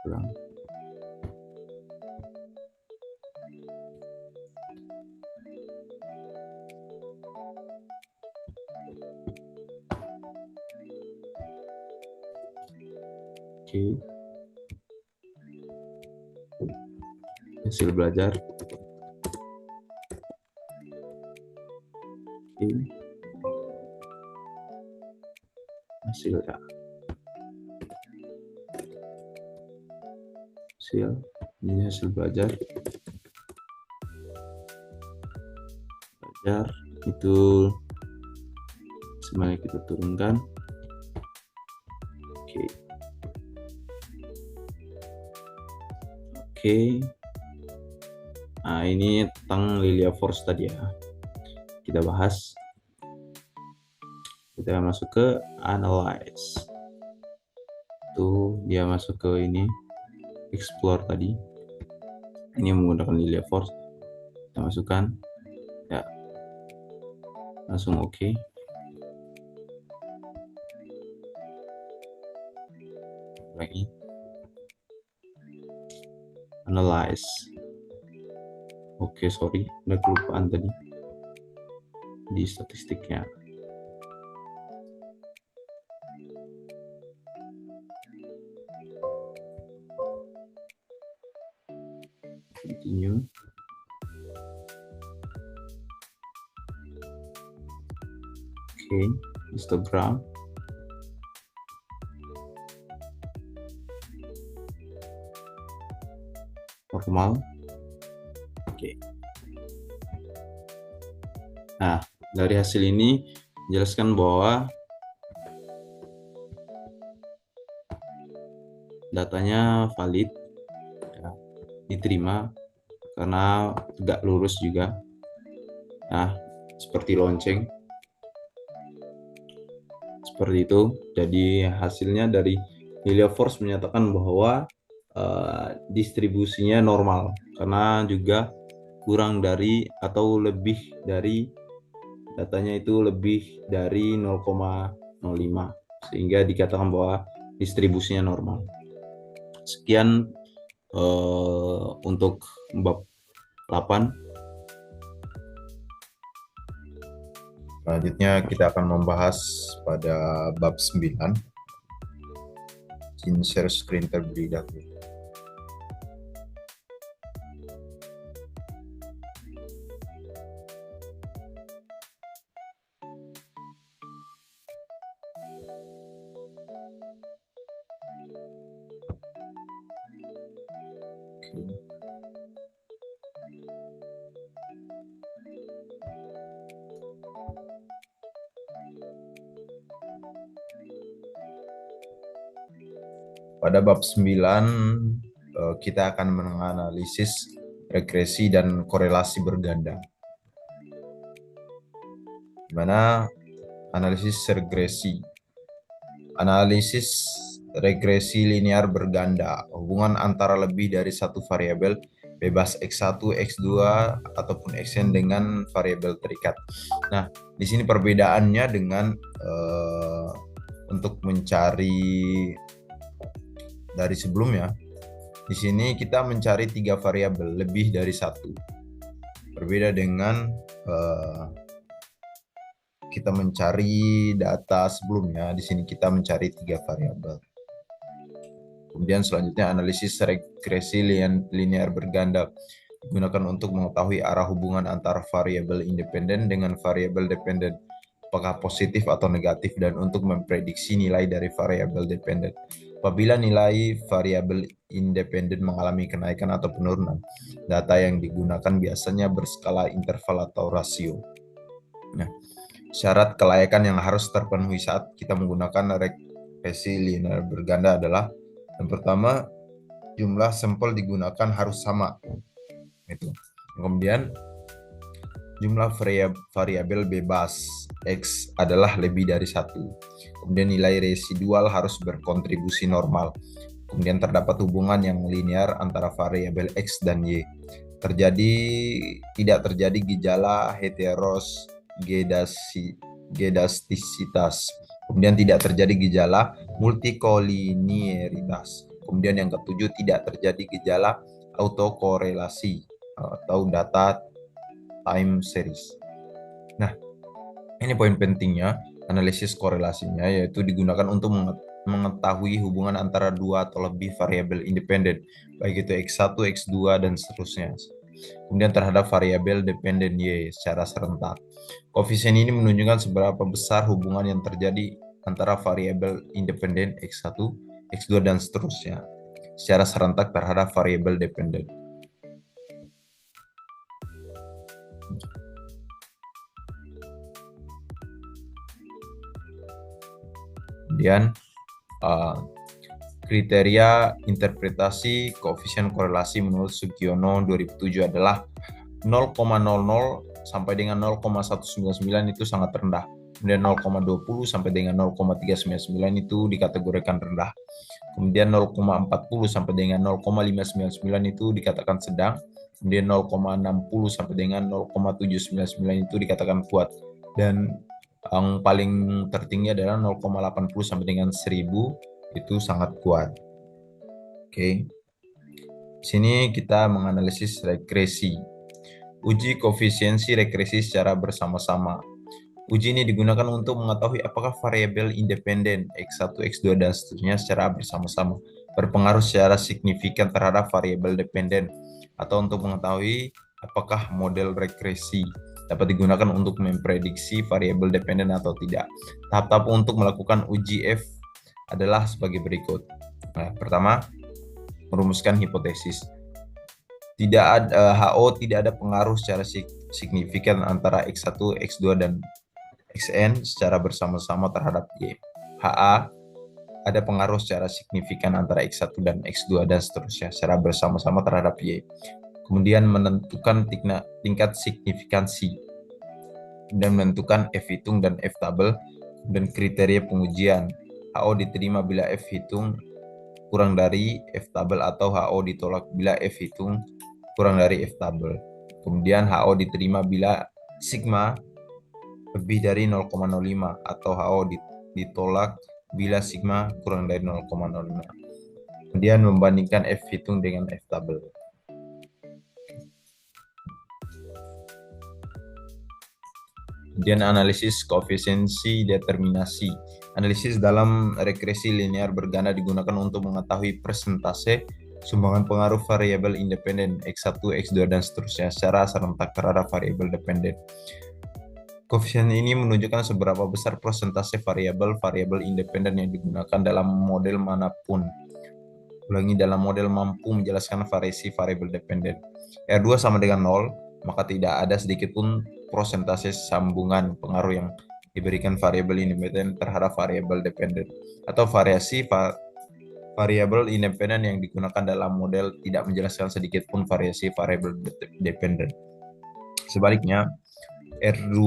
ulang. Oke. Hasil belajar. Oke. Hasil ya. Ini hasil belajar itu semuanya kita turunkan. Oke. Nah, ini tentang Lilia Force tadi ya, kita bahas. Kita masuk ke analyze, tuh dia masuk ke ini explore tadi, ini menggunakan Lilia Force, kita masukkan ya, langsung oke. Lagi analyze, Oke, sorry, udah kelupaan tadi di statistiknya. Continue. Oke, histogram. Normal. Oke. Nah, dari hasil ini jelaskan bahwa datanya valid, ya, diterima karena tegak lurus juga. Nah, seperti lonceng. Seperti itu. Jadi hasilnya dari Helios menyatakan bahwa distribusinya normal karena juga kurang dari atau lebih dari datanya itu lebih dari 0,05 sehingga dikatakan bahwa distribusinya normal. Sekian untuk bab 8. Selanjutnya kita akan membahas pada bab 9. Izin share screen terlebih dahulu. Pada bab 9 kita akan menganalisis regresi dan korelasi berganda. Di mana analisis regresi. Analisis regresi linear berganda, hubungan antara lebih dari satu variabel bebas X1, X2 ataupun Xn dengan variabel terikat. Nah, di sini perbedaannya dengan untuk mencari dari sebelumnya. Di sini kita mencari 3 variabel lebih dari satu. Berbeda dengan kita mencari data sebelumnya, di sini kita mencari 3 variabel. Kemudian selanjutnya analisis regresi linear berganda digunakan untuk mengetahui arah hubungan antara variabel independen dengan variabel dependen, apakah positif atau negatif, dan untuk memprediksi nilai dari variabel dependen. Apabila nilai variabel independen mengalami kenaikan atau penurunan, data yang digunakan biasanya berskala interval atau rasio. Nah, syarat kelayakan yang harus terpenuhi saat kita menggunakan regresi linear berganda adalah yang pertama, jumlah sampel digunakan harus sama. Itu. Kemudian jumlah variabel bebas X adalah lebih dari satu. Kemudian nilai residual harus berkontribusi normal. Kemudian terdapat hubungan yang linear antara variabel X dan Y. Tidak terjadi gejala heterosgedastisitas. Kemudian tidak terjadi gejala multikoliniaritas. Kemudian yang ketujuh, tidak terjadi gejala autokorelasi atau data time series. Nah, ini poin pentingnya analisis korelasinya, yaitu digunakan untuk mengetahui hubungan antara dua atau lebih variabel independen, baik itu X1, X2, dan seterusnya. Kemudian terhadap variabel dependen Y secara serentak. Koefisien ini menunjukkan seberapa besar hubungan yang terjadi antara variabel independen X1, X2, dan seterusnya secara serentak terhadap variabel dependen. Kemudian kriteria interpretasi koefisien korelasi menurut Sugiono 2007 adalah 0,00 sampai dengan 0,199 itu sangat rendah. Kemudian 0,20 sampai dengan 0,399 itu dikategorikan rendah. Kemudian 0,40 sampai dengan 0,599 itu dikatakan sedang. Kemudian 0,60 sampai dengan 0,799 itu dikatakan kuat. Dan yang paling tertinggi adalah 0,80 sampai dengan 1000 itu sangat kuat. Oke. Di sini kita menganalisis regresi. Uji koefisiensi regresi secara bersama-sama. Uji ini digunakan untuk mengetahui apakah variabel independen X1, X2, dan seterusnya secara bersama-sama berpengaruh secara signifikan terhadap variabel dependen, atau untuk mengetahui apakah model regresi dapat digunakan untuk memprediksi variabel dependen atau tidak. Tahap-tahap untuk melakukan uji F adalah sebagai berikut. Nah, pertama, merumuskan hipotesis. Tidak ada HO tidak ada pengaruh secara signifikan antara X1, X2, dan Xn secara bersama-sama terhadap Y. HA ada pengaruh secara signifikan antara X1 dan X2 dan seterusnya secara bersama-sama terhadap Y. Kemudian menentukan tingkat signifikansi. Kemudian menentukan F hitung dan F tabel. Dan kriteria pengujian. HO diterima bila F hitung kurang dari F tabel, atau HO ditolak bila F hitung kurang dari F tabel. Kemudian HO diterima bila sigma lebih dari 0,05, atau HO ditolak bila sigma kurang dari 0,05. Kemudian membandingkan F hitung dengan F tabel. Kemudian analisis koefisiensi determinasi. Analisis dalam regresi linear berganda digunakan untuk mengetahui persentase sumbangan pengaruh variabel independen X1, X2, dan seterusnya secara serentak terhadap variabel dependen. Koefisien ini menunjukkan seberapa besar persentase variabel-variabel independen yang digunakan dalam model manapun. Ulangi, dalam model mampu menjelaskan variasi variabel dependen. R2 sama dengan 0, maka tidak ada sedikit pun persentase sambungan pengaruh yang diberikan variabel independen terhadap variabel dependen, atau variasi variabel independen yang digunakan dalam model tidak menjelaskan sedikit pun variasi variabel dependen. Sebaliknya, R2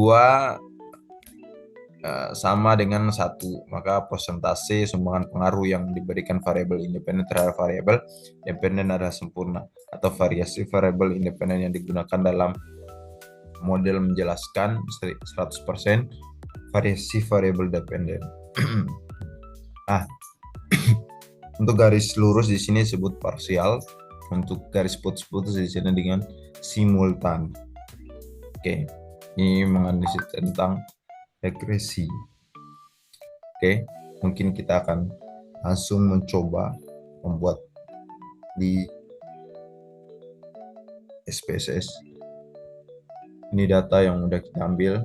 sama dengan 1, maka persentase sumbangan pengaruh yang diberikan variabel independen terhadap variabel dependen adalah sempurna, atau variasi variabel independen yang digunakan dalam model menjelaskan 100% variasi variabel dependen. Nah, untuk garis lurus di sini disebut parsial, untuk garis putus-putus di sini dengan simultan. Oke, ini menganalisis tentang regresi. Oke, mungkin kita akan langsung mencoba membuat di SPSS. Ini data yang sudah kita ambil.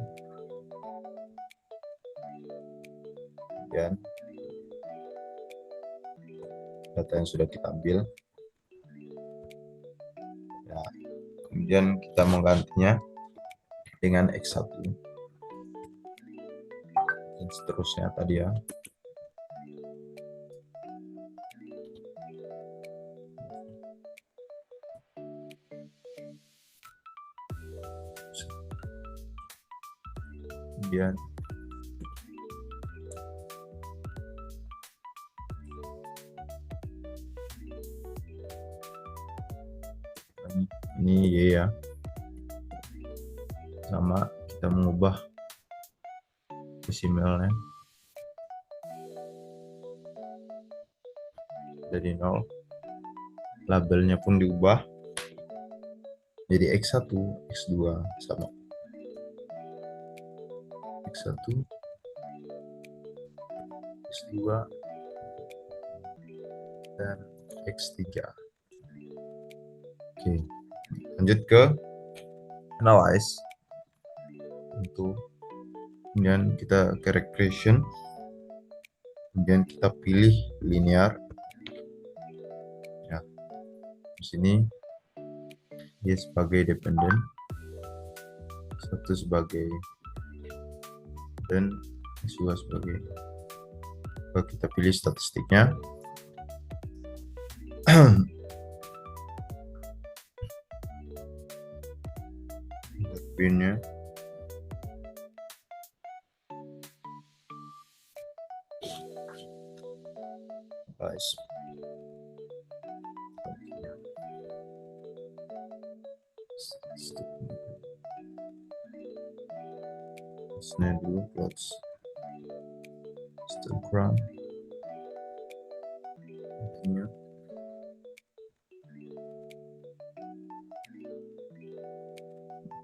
Dan data yang sudah kita ambil. Ya, kemudian kita menggantinya dengan X1. Dan seterusnya tadi ya. Kemudian ini Y ya, sama kita mengubah desimalnya dari 0, labelnya pun diubah jadi X1, X2 sama X1, X2, dan X3. Oke, lanjut ke analyze. Kemudian kita ke regression, kemudian kita pilih linear. Ya, di sini dia sebagai dependen, satu sebagai dan S2 sebagai. Kita pilih statistiknya. Pinnya guys, Senin dulu plots Instagram intinya.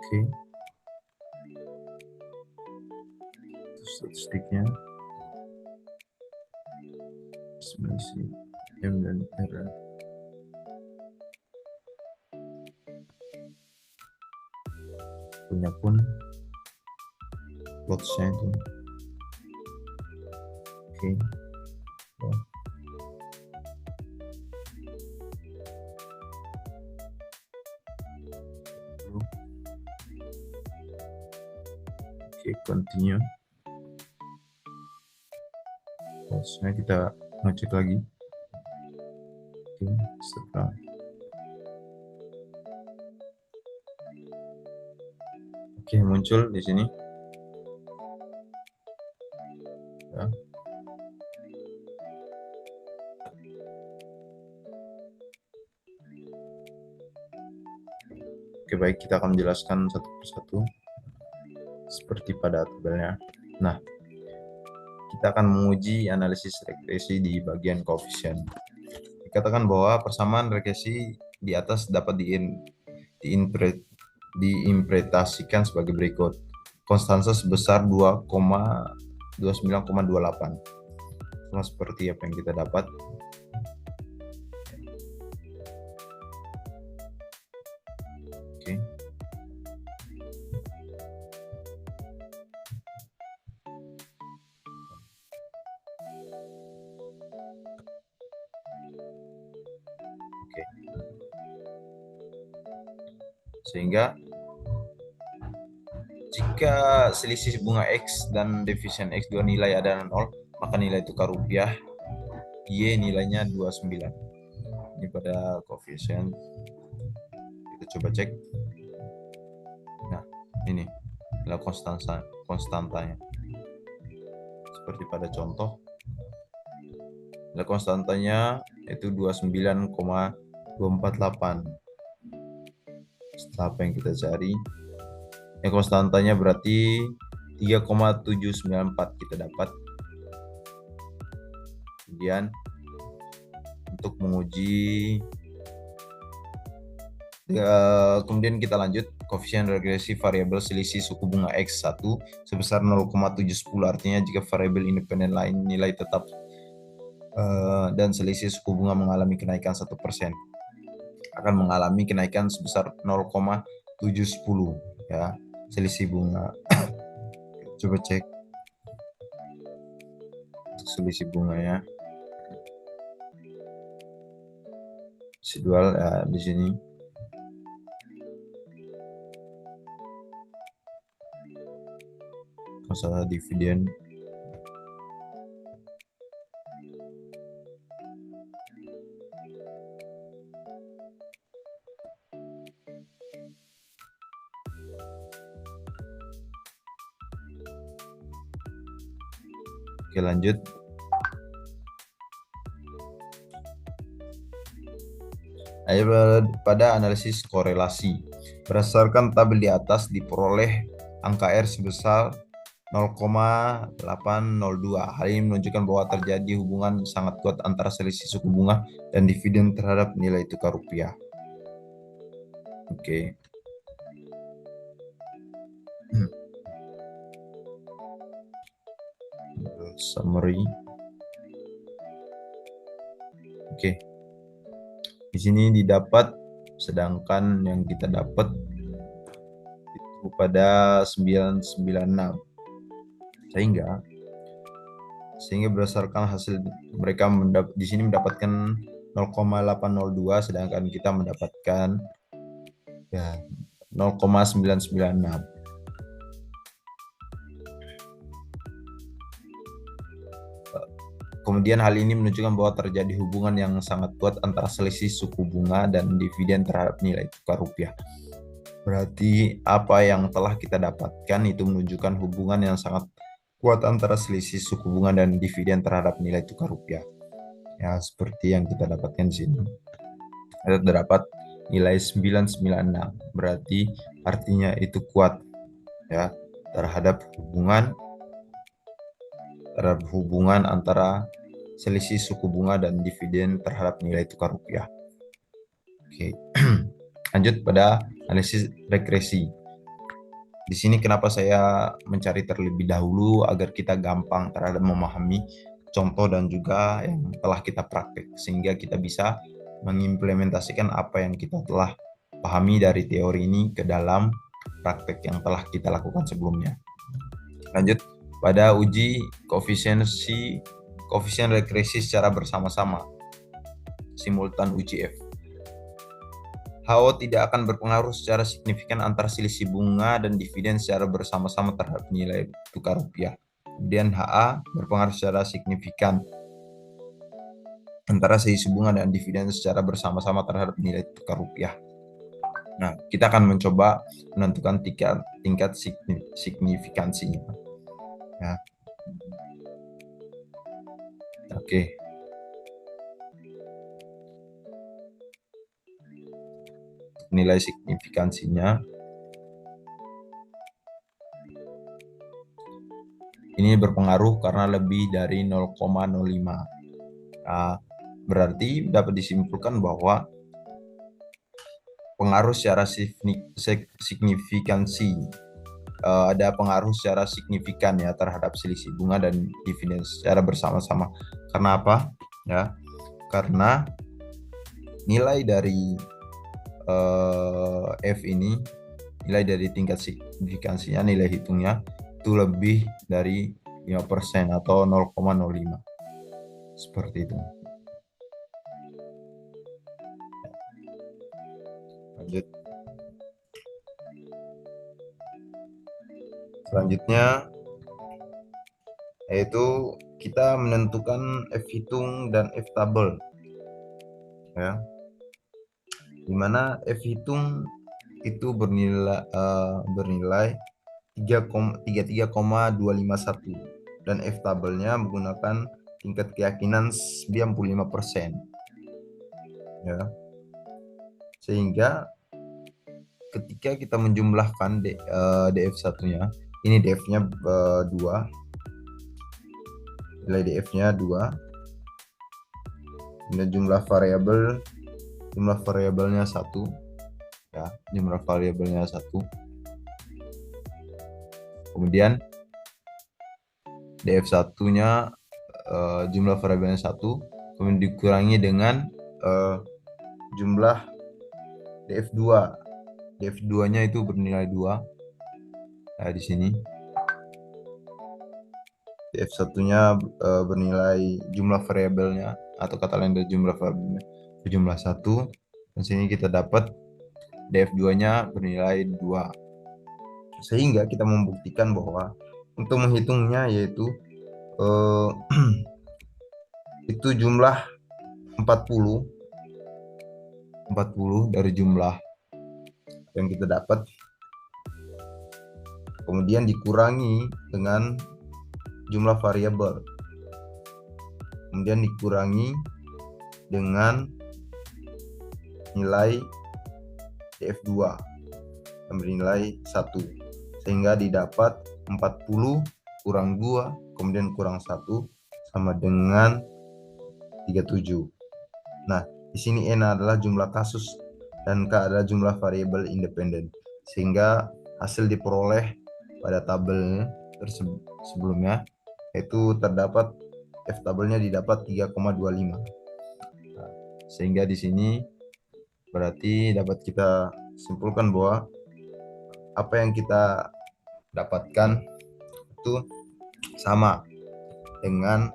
Oke. Itu statistiknya. Selisih M dan R. Punya pun plotsnya itu. Oke. Ya. Oke, continue. Plotsnya kita ngecek lagi. Oke, setelah oke, muncul di sini. Ya. Oke, baik, kita akan menjelaskan satu persatu seperti pada tabelnya. Nah, kita akan menguji analisis regresi di bagian koefisien. Dikatakan bahwa persamaan regresi di atas dapat diinterpretasikan sebagai berikut. Konstansa sebesar 29,28. Sama seperti apa yang kita dapat. Oke. Oke. Sehingga jika selisih bunga X dan defisien X dua nilai adalah 0, maka nilai tukar rupiah Y nilainya 29. Ini pada koefisien. Kita coba cek. Nah, ini adalah konstantanya. Seperti pada contoh. Nilai konstantanya itu 29,248. Setelah apa yang kita cari, ya konstantanya berarti 3,794 kita dapat. Kemudian kita lanjut, koefisien regresi variabel selisih suku bunga X1 sebesar 0,710, artinya jika variabel independen lain nilai tetap dan selisih suku bunga mengalami kenaikan 1%, akan mengalami kenaikan sebesar 0,710 ya, selisih bunga. Coba cek untuk selisih bunganya. Residual ya di sini. Masalah dividen. Oke, lanjut. Ayo pada analisis korelasi. Berdasarkan tabel di atas diperoleh angka R sebesar 0,802. Hal ini menunjukkan bahwa terjadi hubungan sangat kuat antara selisih suku bunga dan dividen terhadap nilai tukar rupiah. Oke. Summary. Oke. Di sini didapat, sedangkan yang kita dapat itu pada 996. Sehingga berdasarkan hasil mereka di sini mendapatkan 0,802, sedangkan kita mendapatkan ya 0,996. Kemudian hal ini menunjukkan bahwa terjadi hubungan yang sangat kuat antara selisih suku bunga dan dividen terhadap nilai tukar rupiah. Berarti apa yang telah kita dapatkan itu menunjukkan hubungan yang sangat kuat antara selisih suku bunga dan dividen terhadap nilai tukar rupiah. Ya, seperti yang kita dapatkan di sini. Ada terdapat nilai 996. Berarti artinya itu kuat ya terhadap hubungan antara selisih suku bunga dan dividen terhadap nilai tukar rupiah. Oke. Lanjut pada analisis regresi. Di sini kenapa saya mencari terlebih dahulu agar kita gampang terhadap memahami contoh dan juga yang telah kita praktek sehingga kita bisa mengimplementasikan apa yang kita telah pahami dari teori ini ke dalam praktek yang telah kita lakukan sebelumnya. Lanjut pada uji koefisien regresi secara bersama-sama, simultan UGF. HO tidak akan berpengaruh secara signifikan antara selisih bunga dan dividen secara bersama-sama terhadap nilai tukar rupiah. Kemudian HA berpengaruh secara signifikan antara selisih bunga dan dividen secara bersama-sama terhadap nilai tukar rupiah. Nah, kita akan mencoba menentukan tingkat signifikansinya. Ya. Oke. Nilai signifikansinya ini berpengaruh karena lebih dari 0,05. Nah, berarti dapat disimpulkan bahwa pengaruh secara signifikansi ada pengaruh secara signifikan ya terhadap selisih bunga dan dividen secara bersama-sama. Karena apa? Ya, karena nilai dari F ini, nilai dari tingkat signifikansinya, nilai hitungnya itu lebih dari 5% atau 0,05. Seperti itu. Lanjut. Selanjutnya yaitu kita menentukan F hitung dan F tabel. Ya. Dimana F hitung itu bernilai 33,251 dan F tabelnya menggunakan tingkat keyakinan 95%. Ya. Sehingga ketika kita menjumlahkan DF1-nya, ini DF-nya 2, nilai DF-nya 2, dan jumlah variabelnya 1, ya, jumlah variabelnya 1. Kemudian DF1-nya jumlah variabelnya 1, kemudian dikurangi dengan jumlah DF2. DF2-nya itu bernilai 2. Nah, di sini DF1-nya bernilai jumlah variabelnya atau kata lain dari jumlah variabelnya jumlah 1. Dan sini kita dapat DF2-nya bernilai 2. Sehingga kita membuktikan bahwa untuk menghitungnya yaitu itu jumlah 40 dari jumlah yang kita dapat, kemudian dikurangi dengan jumlah variabel, kemudian dikurangi dengan nilai DF2 yang bernilai 1, sehingga didapat 40 kurang 2 kemudian kurang 1 sama dengan 37. Nah, di sini N adalah jumlah kasus dan K adalah jumlah variabel independen, sehingga hasil diperoleh pada tabel sebelumnya yaitu terdapat F tabelnya didapat 3,25. Nah, sehingga di sini berarti dapat kita simpulkan bahwa apa yang kita dapatkan itu sama dengan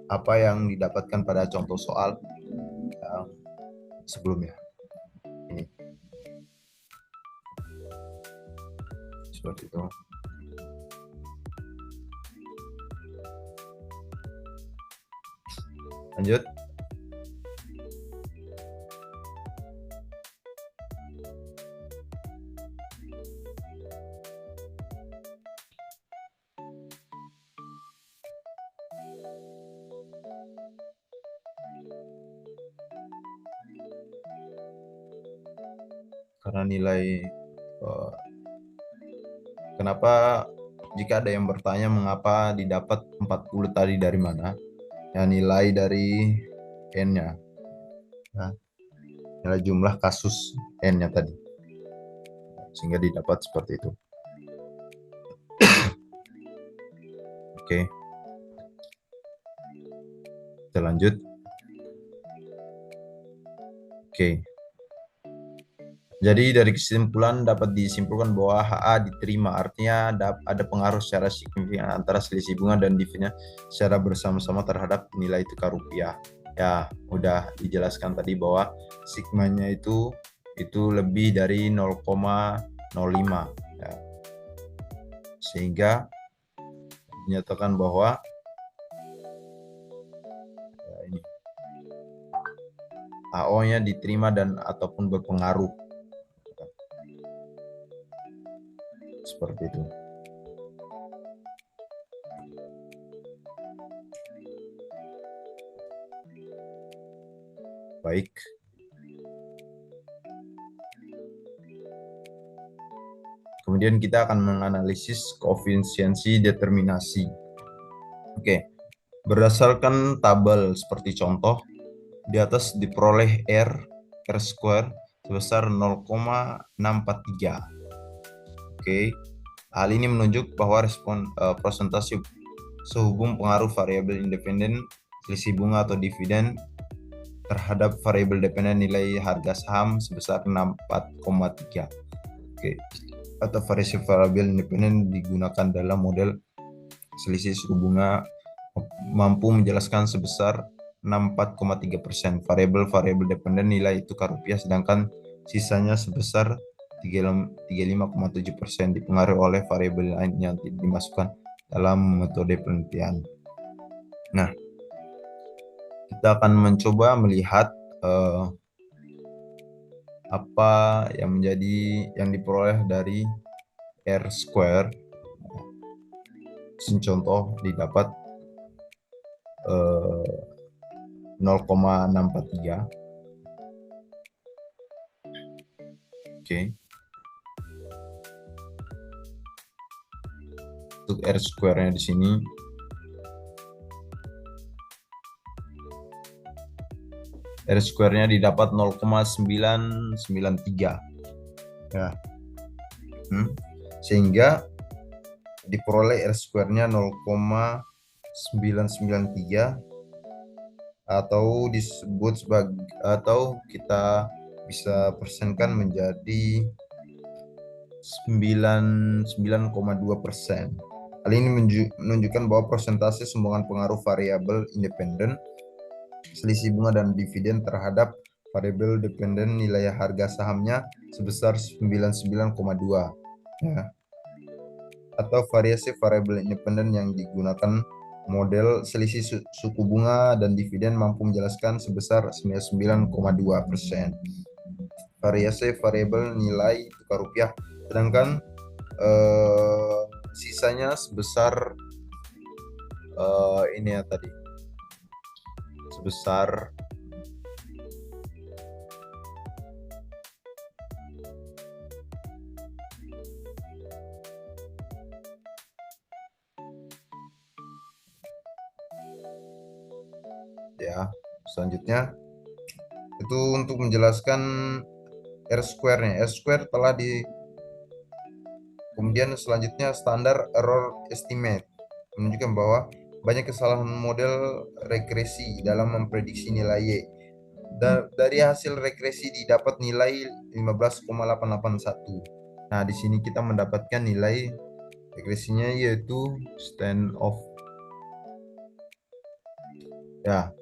apa yang didapatkan pada contoh soal yang sebelumnya. Ini seperti itu. Lanjut. Karena nilai kenapa jika ada yang bertanya mengapa didapat 40 tadi dari mana? Ya, nilai dari N-nya. Nah, nilai jumlah kasus N-nya tadi. sehingga didapat seperti itu. Oke. Kita lanjut. Oke. Jadi dari kesimpulan dapat disimpulkan bahwa HA diterima, artinya ada pengaruh secara signifikan antara selisih bunga dan dividend secara bersama-sama terhadap nilai tukar rupiah. Ya, udah dijelaskan tadi bahwa sigmanya itu lebih dari 0,05 ya. Sehingga dinyatakan bahwa ya ini AO-nya diterima dan ataupun berpengaruh. Seperti itu. Baik. Kemudian kita akan menganalisis koefisiensi determinasi. Oke. Berdasarkan tabel seperti contoh, di atas diperoleh R square sebesar 0,643. Oke. Hal ini menunjuk bahwa presentasi sehubung pengaruh variabel independen selisih bunga atau dividen terhadap variabel dependen nilai harga saham sebesar 64,3. Oke. Atau variabel independen digunakan dalam model selisih suku bunga mampu menjelaskan sebesar 64,3%. Variabel dependen nilai tukar rupiah, sedangkan sisanya sebesar 35,7% dipengaruhi oleh variabel lain yang dimasukkan dalam metode penelitian. Nah, kita akan mencoba melihat apa yang diperoleh dari R square. Contoh didapat 0,643. Oke. Untuk R square-nya di sini R square-nya didapat 0,993 ya. Sehingga diperoleh R square-nya 0,993 atau disebut sebagai, atau kita bisa persenkan menjadi 99,2%. Hal ini menunjukkan bahwa persentase sumbangan pengaruh variabel independen selisih bunga dan dividen terhadap variabel dependen nilai harga sahamnya sebesar 99,2 ya. Atau variasi variabel independen yang digunakan model selisih suku bunga dan dividen mampu menjelaskan sebesar 99,2%. Variasi variabel nilai tukar rupiah, sedangkan sisanya sebesar ini ya tadi, sebesar ya. Selanjutnya itu untuk menjelaskan R square-nya. R square telah kemudian selanjutnya standar error estimate menunjukkan bahwa banyak kesalahan model regresi dalam memprediksi nilai Y. Dari hasil regresi didapat nilai 15,881. Nah, di sini kita mendapatkan nilai regresinya yaitu standoff. Ya.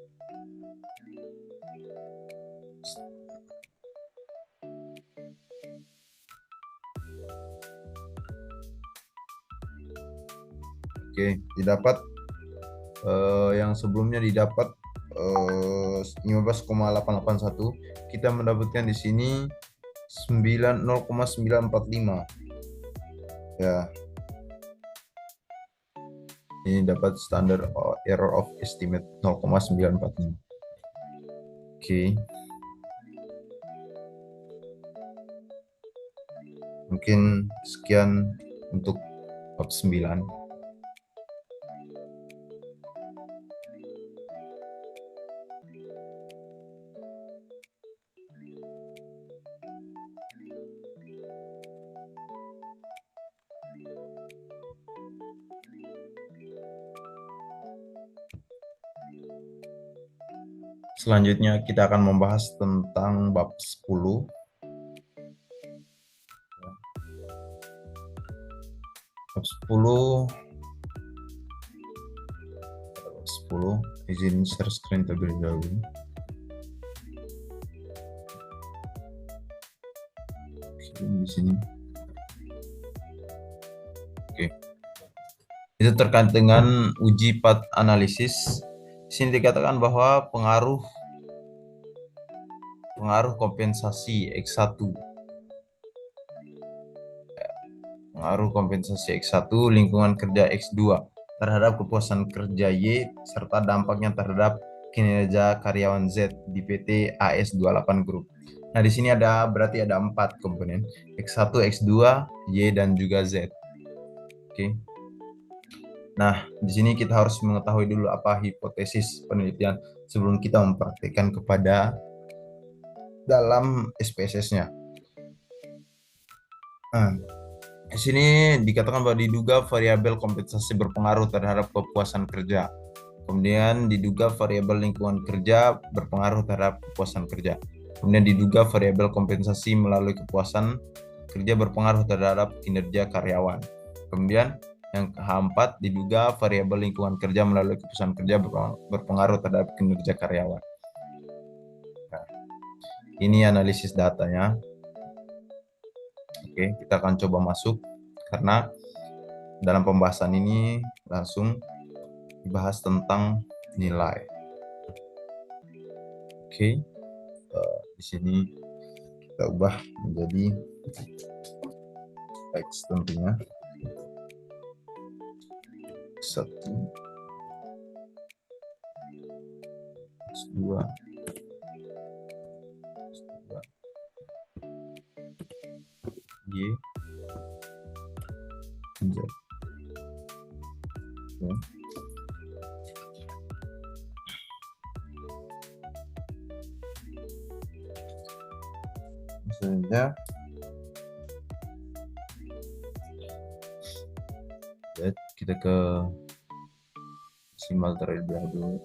Oke, didapat yang sebelumnya didapat 15,881, kita mendapatkan di sini 0,945 ya. Ini dapat standar error of estimate 0,945. Oke. Mungkin sekian untuk bab 9. Selanjutnya kita akan membahas tentang bab 10. Bab 10, 10 izin share screen terlebih dahulu. Di sini. Oke. Itu terkait dengan uji path analisis. Di sini dikatakan bahwa pengaruh kompensasi X1. Pengaruh kompensasi X1 lingkungan kerja X2 terhadap kepuasan kerja Y serta dampaknya terhadap kinerja karyawan Z di PT AS28 Group. Nah, di sini berarti ada 4 komponen, X1, X2, Y, dan juga Z. Oke. Nah, di sini kita harus mengetahui dulu apa hipotesis penelitian sebelum kita mempraktikkan kepada dalam SPSS-nya. Nah, di sini dikatakan bahwa diduga variabel kompensasi berpengaruh terhadap kepuasan kerja. Kemudian diduga variabel lingkungan kerja berpengaruh terhadap kepuasan kerja. Kemudian diduga variabel kompensasi melalui kepuasan kerja berpengaruh terhadap kinerja karyawan. Kemudian yang keempat, diduga variabel lingkungan kerja melalui kepuasan kerja berpengaruh terhadap kinerja karyawan. Nah, ini analisis datanya. Oke, kita akan coba masuk karena dalam pembahasan ini langsung dibahas tentang nilai. Oke, di sini kita ubah menjadi X tentunya. 1, X2, Y, Z. Oke. Selanjutnya kita ke simbol terlebih dahulu.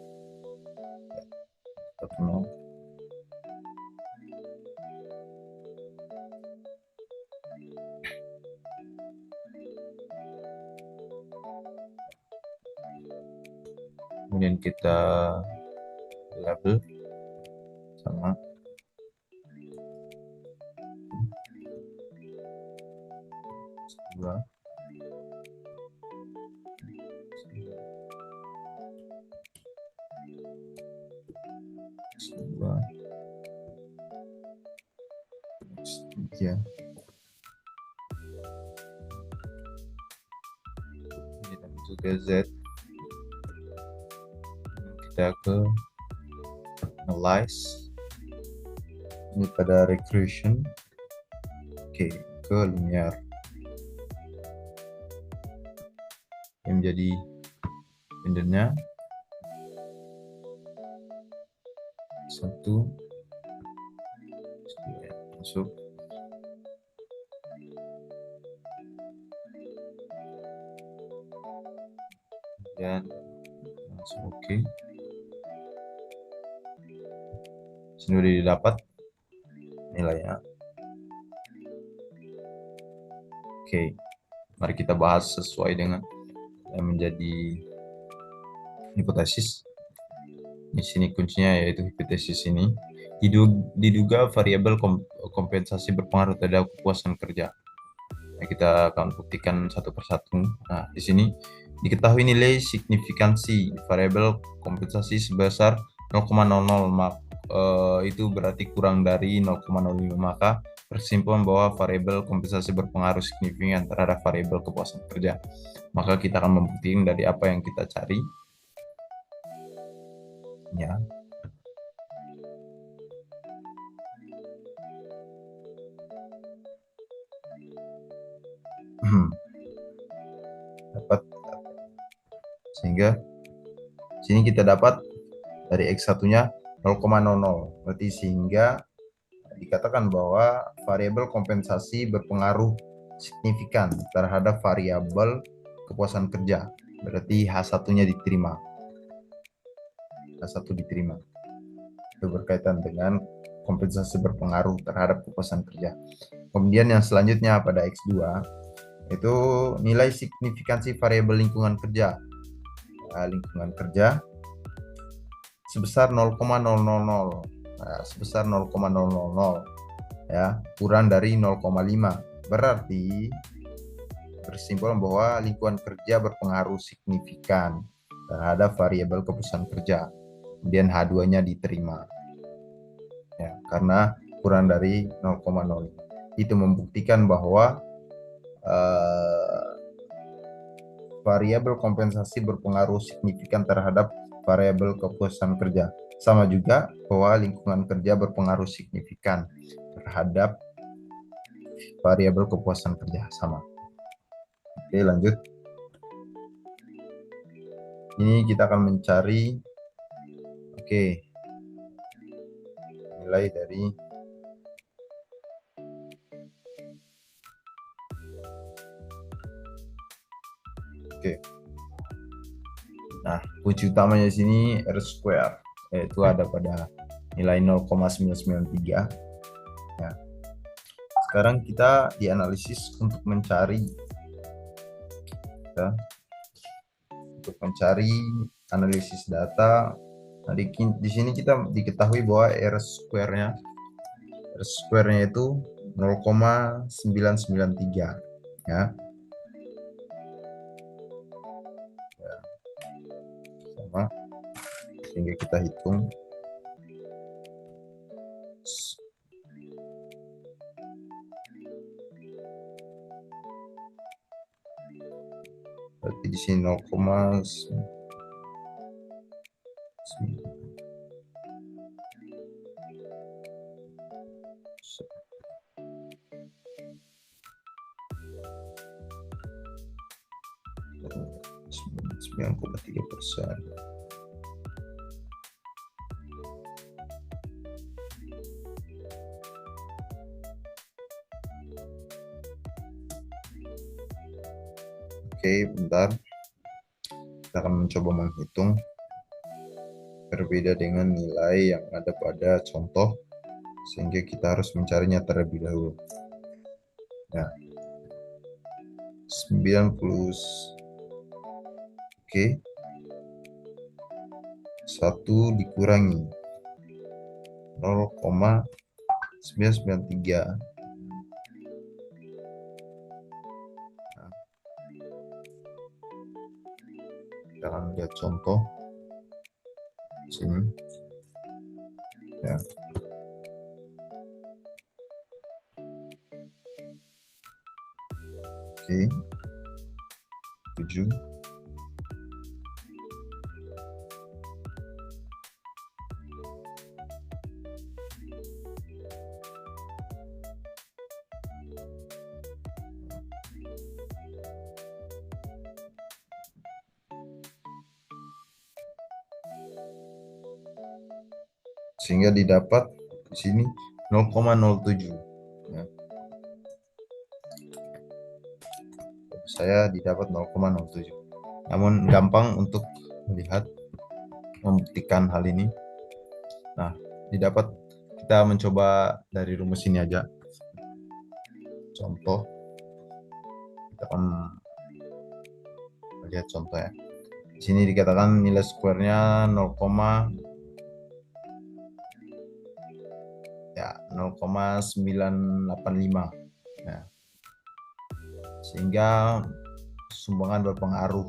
Kita penuh. Kemudian kita label sama dua. Dua. Tiga. Kita masuk ke Z. Kita ke analyze. Ini pada regression. Oke, ke linear. Yang menjadi pendennya 1 masuk. Dan langsung oke. Sini udah didapat nilainya. Oke, mari kita bahas sesuai dengan yang menjadi hipotesis. Di sini kuncinya yaitu hipotesis ini. Diduga variabel kompensasi berpengaruh terhadap kepuasan kerja. Nah, kita akan buktikan satu persatu. Nah, di sini diketahui nilai signifikansi variabel kompensasi sebesar 0,00, itu berarti kurang dari 0,05, maka berkesimpulan bahwa variabel kompensasi berpengaruh signifikan terhadap variabel kepuasan kerja. Maka kita akan membuktikan dari apa yang kita cari. Ya. Dapat, sehingga sini kita dapat dari X1-nya 0,00, berarti sehingga dikatakan bahwa variabel kompensasi berpengaruh signifikan terhadap variabel kepuasan kerja, berarti H1-nya diterima. H1 diterima. Itu berkaitan dengan kompensasi berpengaruh terhadap kepuasan kerja. Kemudian yang selanjutnya pada X2 itu nilai signifikansi variabel lingkungan kerja. Lingkungan kerja sebesar 0,000, sebesar 0,000 ya, kurang dari 0,5. Berarti berkesimpulan bahwa lingkungan kerja berpengaruh signifikan terhadap variabel kepuasan kerja. Kemudian H2-nya diterima. Ya, karena kurang dari 0,05. Itu membuktikan bahwa variabel kompensasi berpengaruh signifikan terhadap variabel kepuasan kerja. Sama juga bahwa lingkungan kerja berpengaruh signifikan terhadap variabel kepuasan kerja. Sama. Oke, lanjut. Ini kita akan mencari nilai dari Nah, kunci utamanya di sini R square, yaitu ada pada nilai 0,993. Ya. Sekarang kita dianalisis untuk mencari analisis data. Nah, di sini kita diketahui bahwa R square-nya itu 0,993 ya. Sama, sehingga kita hitung berarti di sini 0,9. Sembilan koma 3%. Oke, bentar. Kita akan mencoba menghitung. Berbeda dengan nilai yang ada pada contoh, sehingga kita harus mencarinya terlebih dahulu. Nah, 9 plus 1 dikurangi 0,993. Kita akan lihat contoh sini ya. Oke, 7. Sehingga didapat di sini 0,07 ya. Saya didapat 0,07. Namun gampang untuk melihat, membuktikan hal ini. Nah, didapat, kita mencoba dari rumus ini aja. Contoh, kita akan lihat contoh ya. Di sini dikatakan nilai square-nya 0,985 ya. Sehingga sumbangan berpengaruh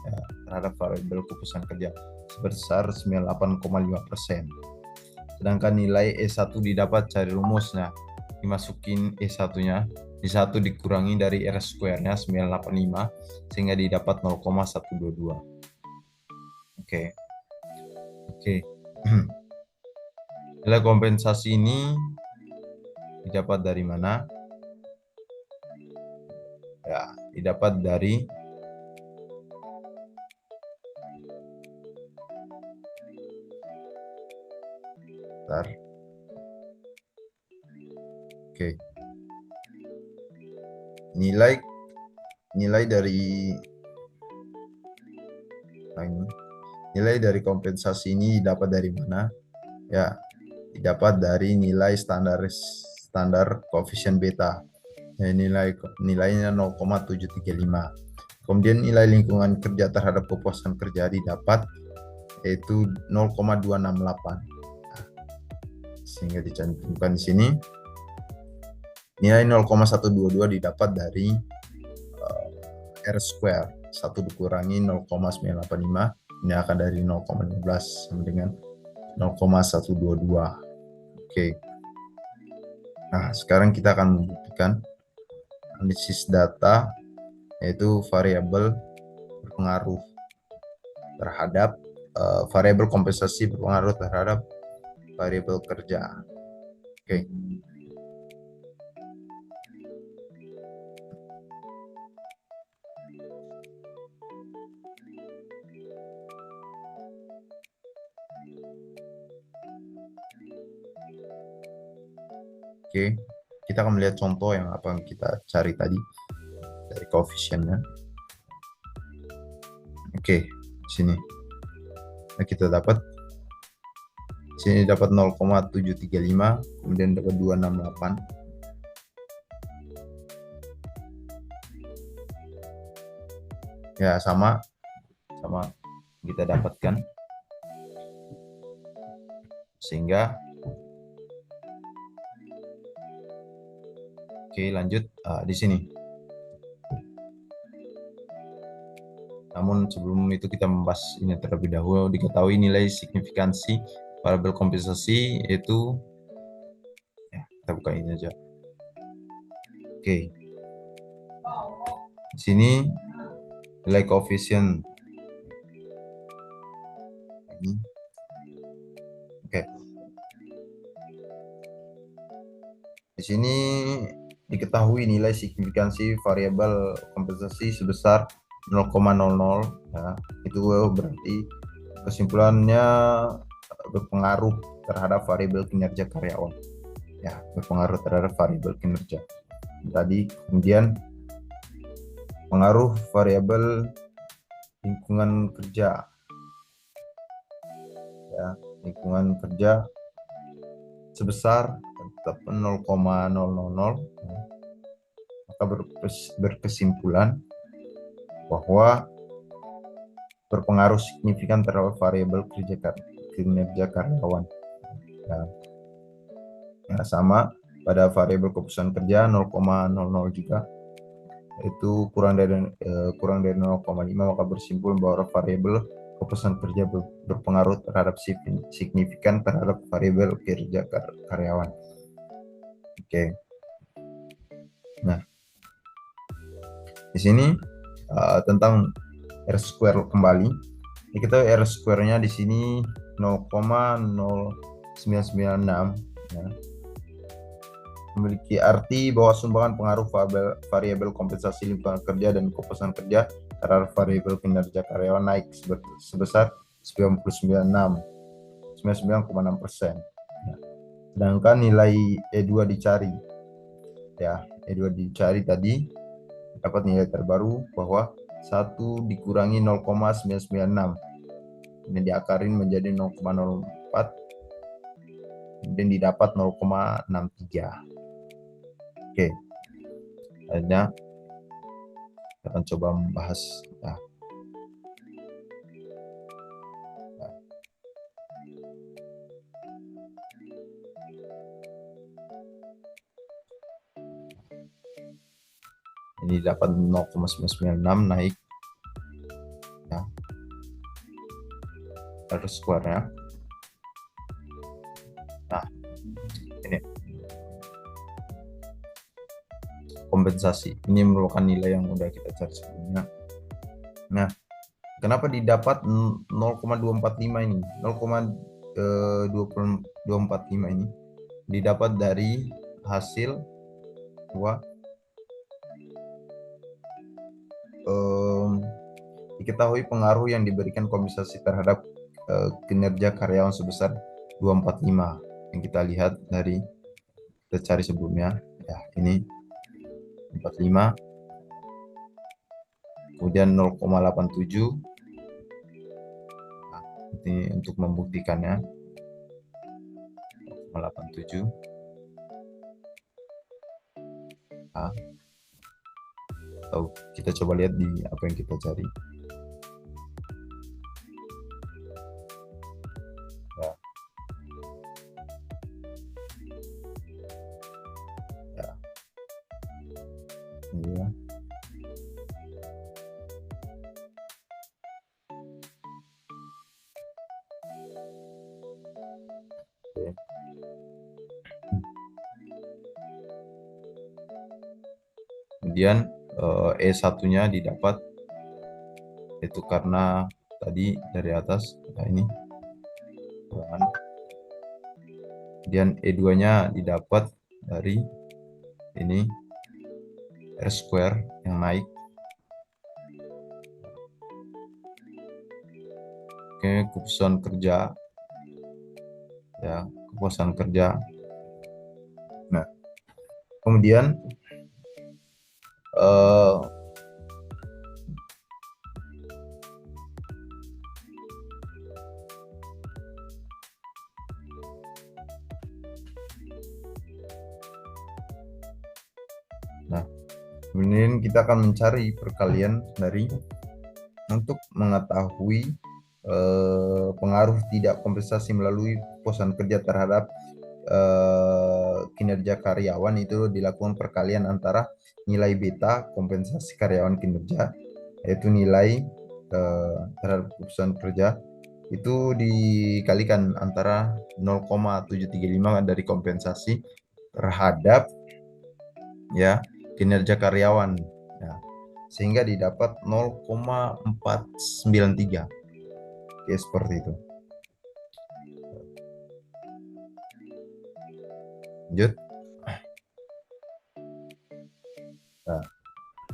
ya, terhadap variabel kepuasan kerja sebesar 98,5%. Sedangkan nilai E1 didapat cari rumusnya, dimasukin E1-nya, di 1 dikurangi dari R square-nya 985 sehingga didapat 0,122. Oke. Nilai kompensasi ini didapat dari mana? Ya, didapat dari nilai dari kompensasi ini didapat dari mana? Ya, didapat dari nilai standar koefisien beta. Nilainya 0,735. Kemudian nilai lingkungan kerja terhadap kepuasan kerja didapat yaitu 0,268. Sehingga dicantumkan di sini. Nilai 0,122 didapat dari R square. 1 dikurangi 0,985. Ini akan dari 0,15 sama dengan 0,122. Oke. Nah, sekarang kita akan membuktikan analisis data, yaitu variabel berpengaruh terhadap variabel kompensasi berpengaruh terhadap variabel kerja. Oke. Oke, kita akan melihat contoh yang apa yang kita cari tadi dari koefisiennya. Oke, sini. Nah, kita dapat sini dapat 0,735, kemudian dapat 268. Ya, sama kita dapatkan. Sehingga oke, lanjut di sini. Namun sebelum itu kita membahas ini terlebih dahulu. Diketahui nilai signifikansi variabel kompensasi itu, ya, kita buka ini aja. Oke. Di sini nilai koefisien ini. Oke. Di sini diketahui nilai signifikansi variabel kompensasi sebesar 0,00, ya. Itu berarti kesimpulannya berpengaruh terhadap variabel kinerja karyawan. Ya, berpengaruh terhadap variabel kinerja. Tadi kemudian pengaruh variabel lingkungan kerja. Ya, lingkungan kerja sebesar tetap 0,000, maka berkesimpulan bahwa berpengaruh signifikan terhadap variabel kinerja karyawan. Ya, sama pada variabel kepuasan kerja 0,00 juga, itu kurang dari 0,5, maka bersimpulan bahwa variabel kepuasan kerja berpengaruh terhadap signifikan terhadap variabel kerja karyawan. Oke. Nah, di sini tentang R square kembali. Kita R square-nya di sini 0,0996, ya. Memiliki arti bahwa sumbangan pengaruh variabel kompensasi lingkungan kerja dan kepuasan kerja terhadap variabel kinerja karyawan naik sebesar 99,6%. Ya. Sedangkan nilai E2 dicari, ya, E2 dicari tadi dapat nilai terbaru bahwa 1 dikurangi 0,996, kemudian diakarin menjadi 0,04, kemudian didapat 0,63. Oke, akhirnya kita akan coba membahas. Ini dapat 0,996 naik, ya, R square-nya. Nah, ini kompensasi. Ini merupakan nilai yang udah kita cari sebelumnya. Nah, kenapa didapat 0,245 ini? 0,245 ini didapat dari hasil bahwa diketahui pengaruh yang diberikan kompensasi terhadap kinerja karyawan sebesar 245 yang kita lihat dari kita cari sebelumnya, ya, ini 45, kemudian 0,87. Nah, ini untuk membuktikannya 0,87. Nah, atau kita coba lihat di apa yang kita cari. Ya, ya, ini ya. Oke. Kemudian E1-nya didapat, itu karena tadi dari atas, nah ini kurangan. Kemudian E2-nya didapat dari ini R square yang naik. Oke, kepuasan kerja. Ya, kepuasan kerja. Nah, kemudian eh, nah, kemudian kita akan mencari perkalian dari untuk mengetahui pengaruh tidak kompensasi melalui kepuasan kerja terhadap kinerja karyawan. Itu dilakukan perkalian antara nilai beta kompensasi karyawan kinerja, yaitu nilai terhadap kepuasan kerja, itu dikalikan antara 0,735 dari kompensasi terhadap ya kinerja karyawan, ya, sehingga didapat 0,493. Oke, seperti itu. Lanjut. Nah,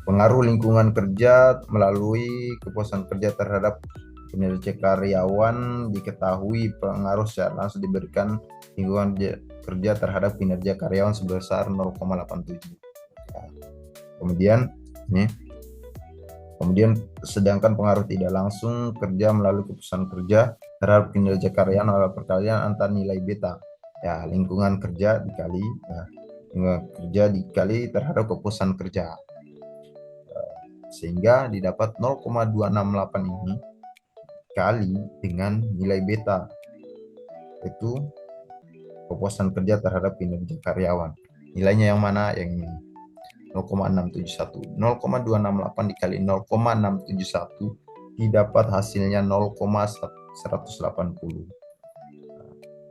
pengaruh lingkungan kerja melalui kepuasan kerja terhadap kinerja karyawan diketahui pengaruh secara langsung diberikan lingkungan kerja terhadap kinerja karyawan sebesar 0,87. Nah, kemudian ini, kemudian sedangkan pengaruh tidak langsung kerja melalui kepuasan kerja terhadap kinerja karyawan adalah perkalian antar nilai beta, ya, lingkungan kerja dikali, ya, lingkungan kerja dikali terhadap kepuasan kerja, sehingga didapat 0,268 ini kali dengan nilai beta, itu kepuasan kerja terhadap kinerja karyawan. Nilainya yang mana? Yang ini, 0,671. 0,268 dikali 0,671 didapat hasilnya 0,180.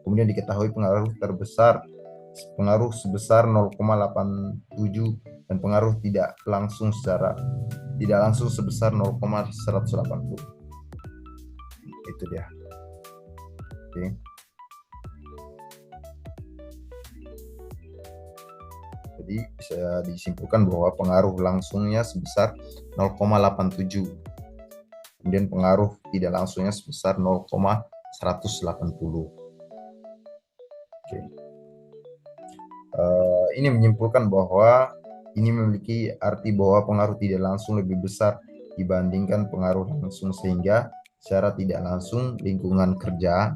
Kemudian diketahui pengaruh sebesar 0,87 dan pengaruh tidak langsung sebesar 0,180. Itu dia. Oke. Jadi bisa disimpulkan bahwa pengaruh langsungnya sebesar 0,87. Kemudian pengaruh tidak langsungnya sebesar 0,180. Oke. Ini menyimpulkan bahwa ini memiliki arti bahwa pengaruh tidak langsung lebih besar dibandingkan pengaruh langsung, sehingga secara tidak langsung lingkungan kerja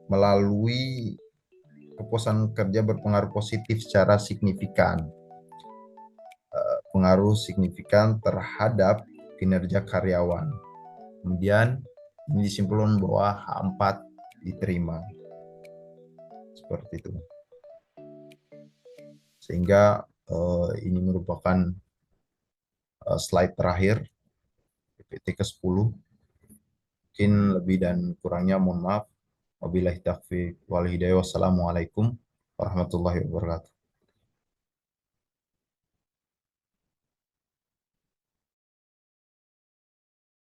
melalui kepuasan kerja berpengaruh positif secara signifikan, pengaruh signifikan terhadap kinerja karyawan. Kemudian ini disimpulkan bahwa H4 diterima. Seperti itu. Sehingga ini merupakan slide terakhir PPT ke-10. Mungkin lebih dan kurangnya mohon maaf. Wabillahi taufiq wal hidayah. Wassalamualaikum warahmatullahi wabarakatuh.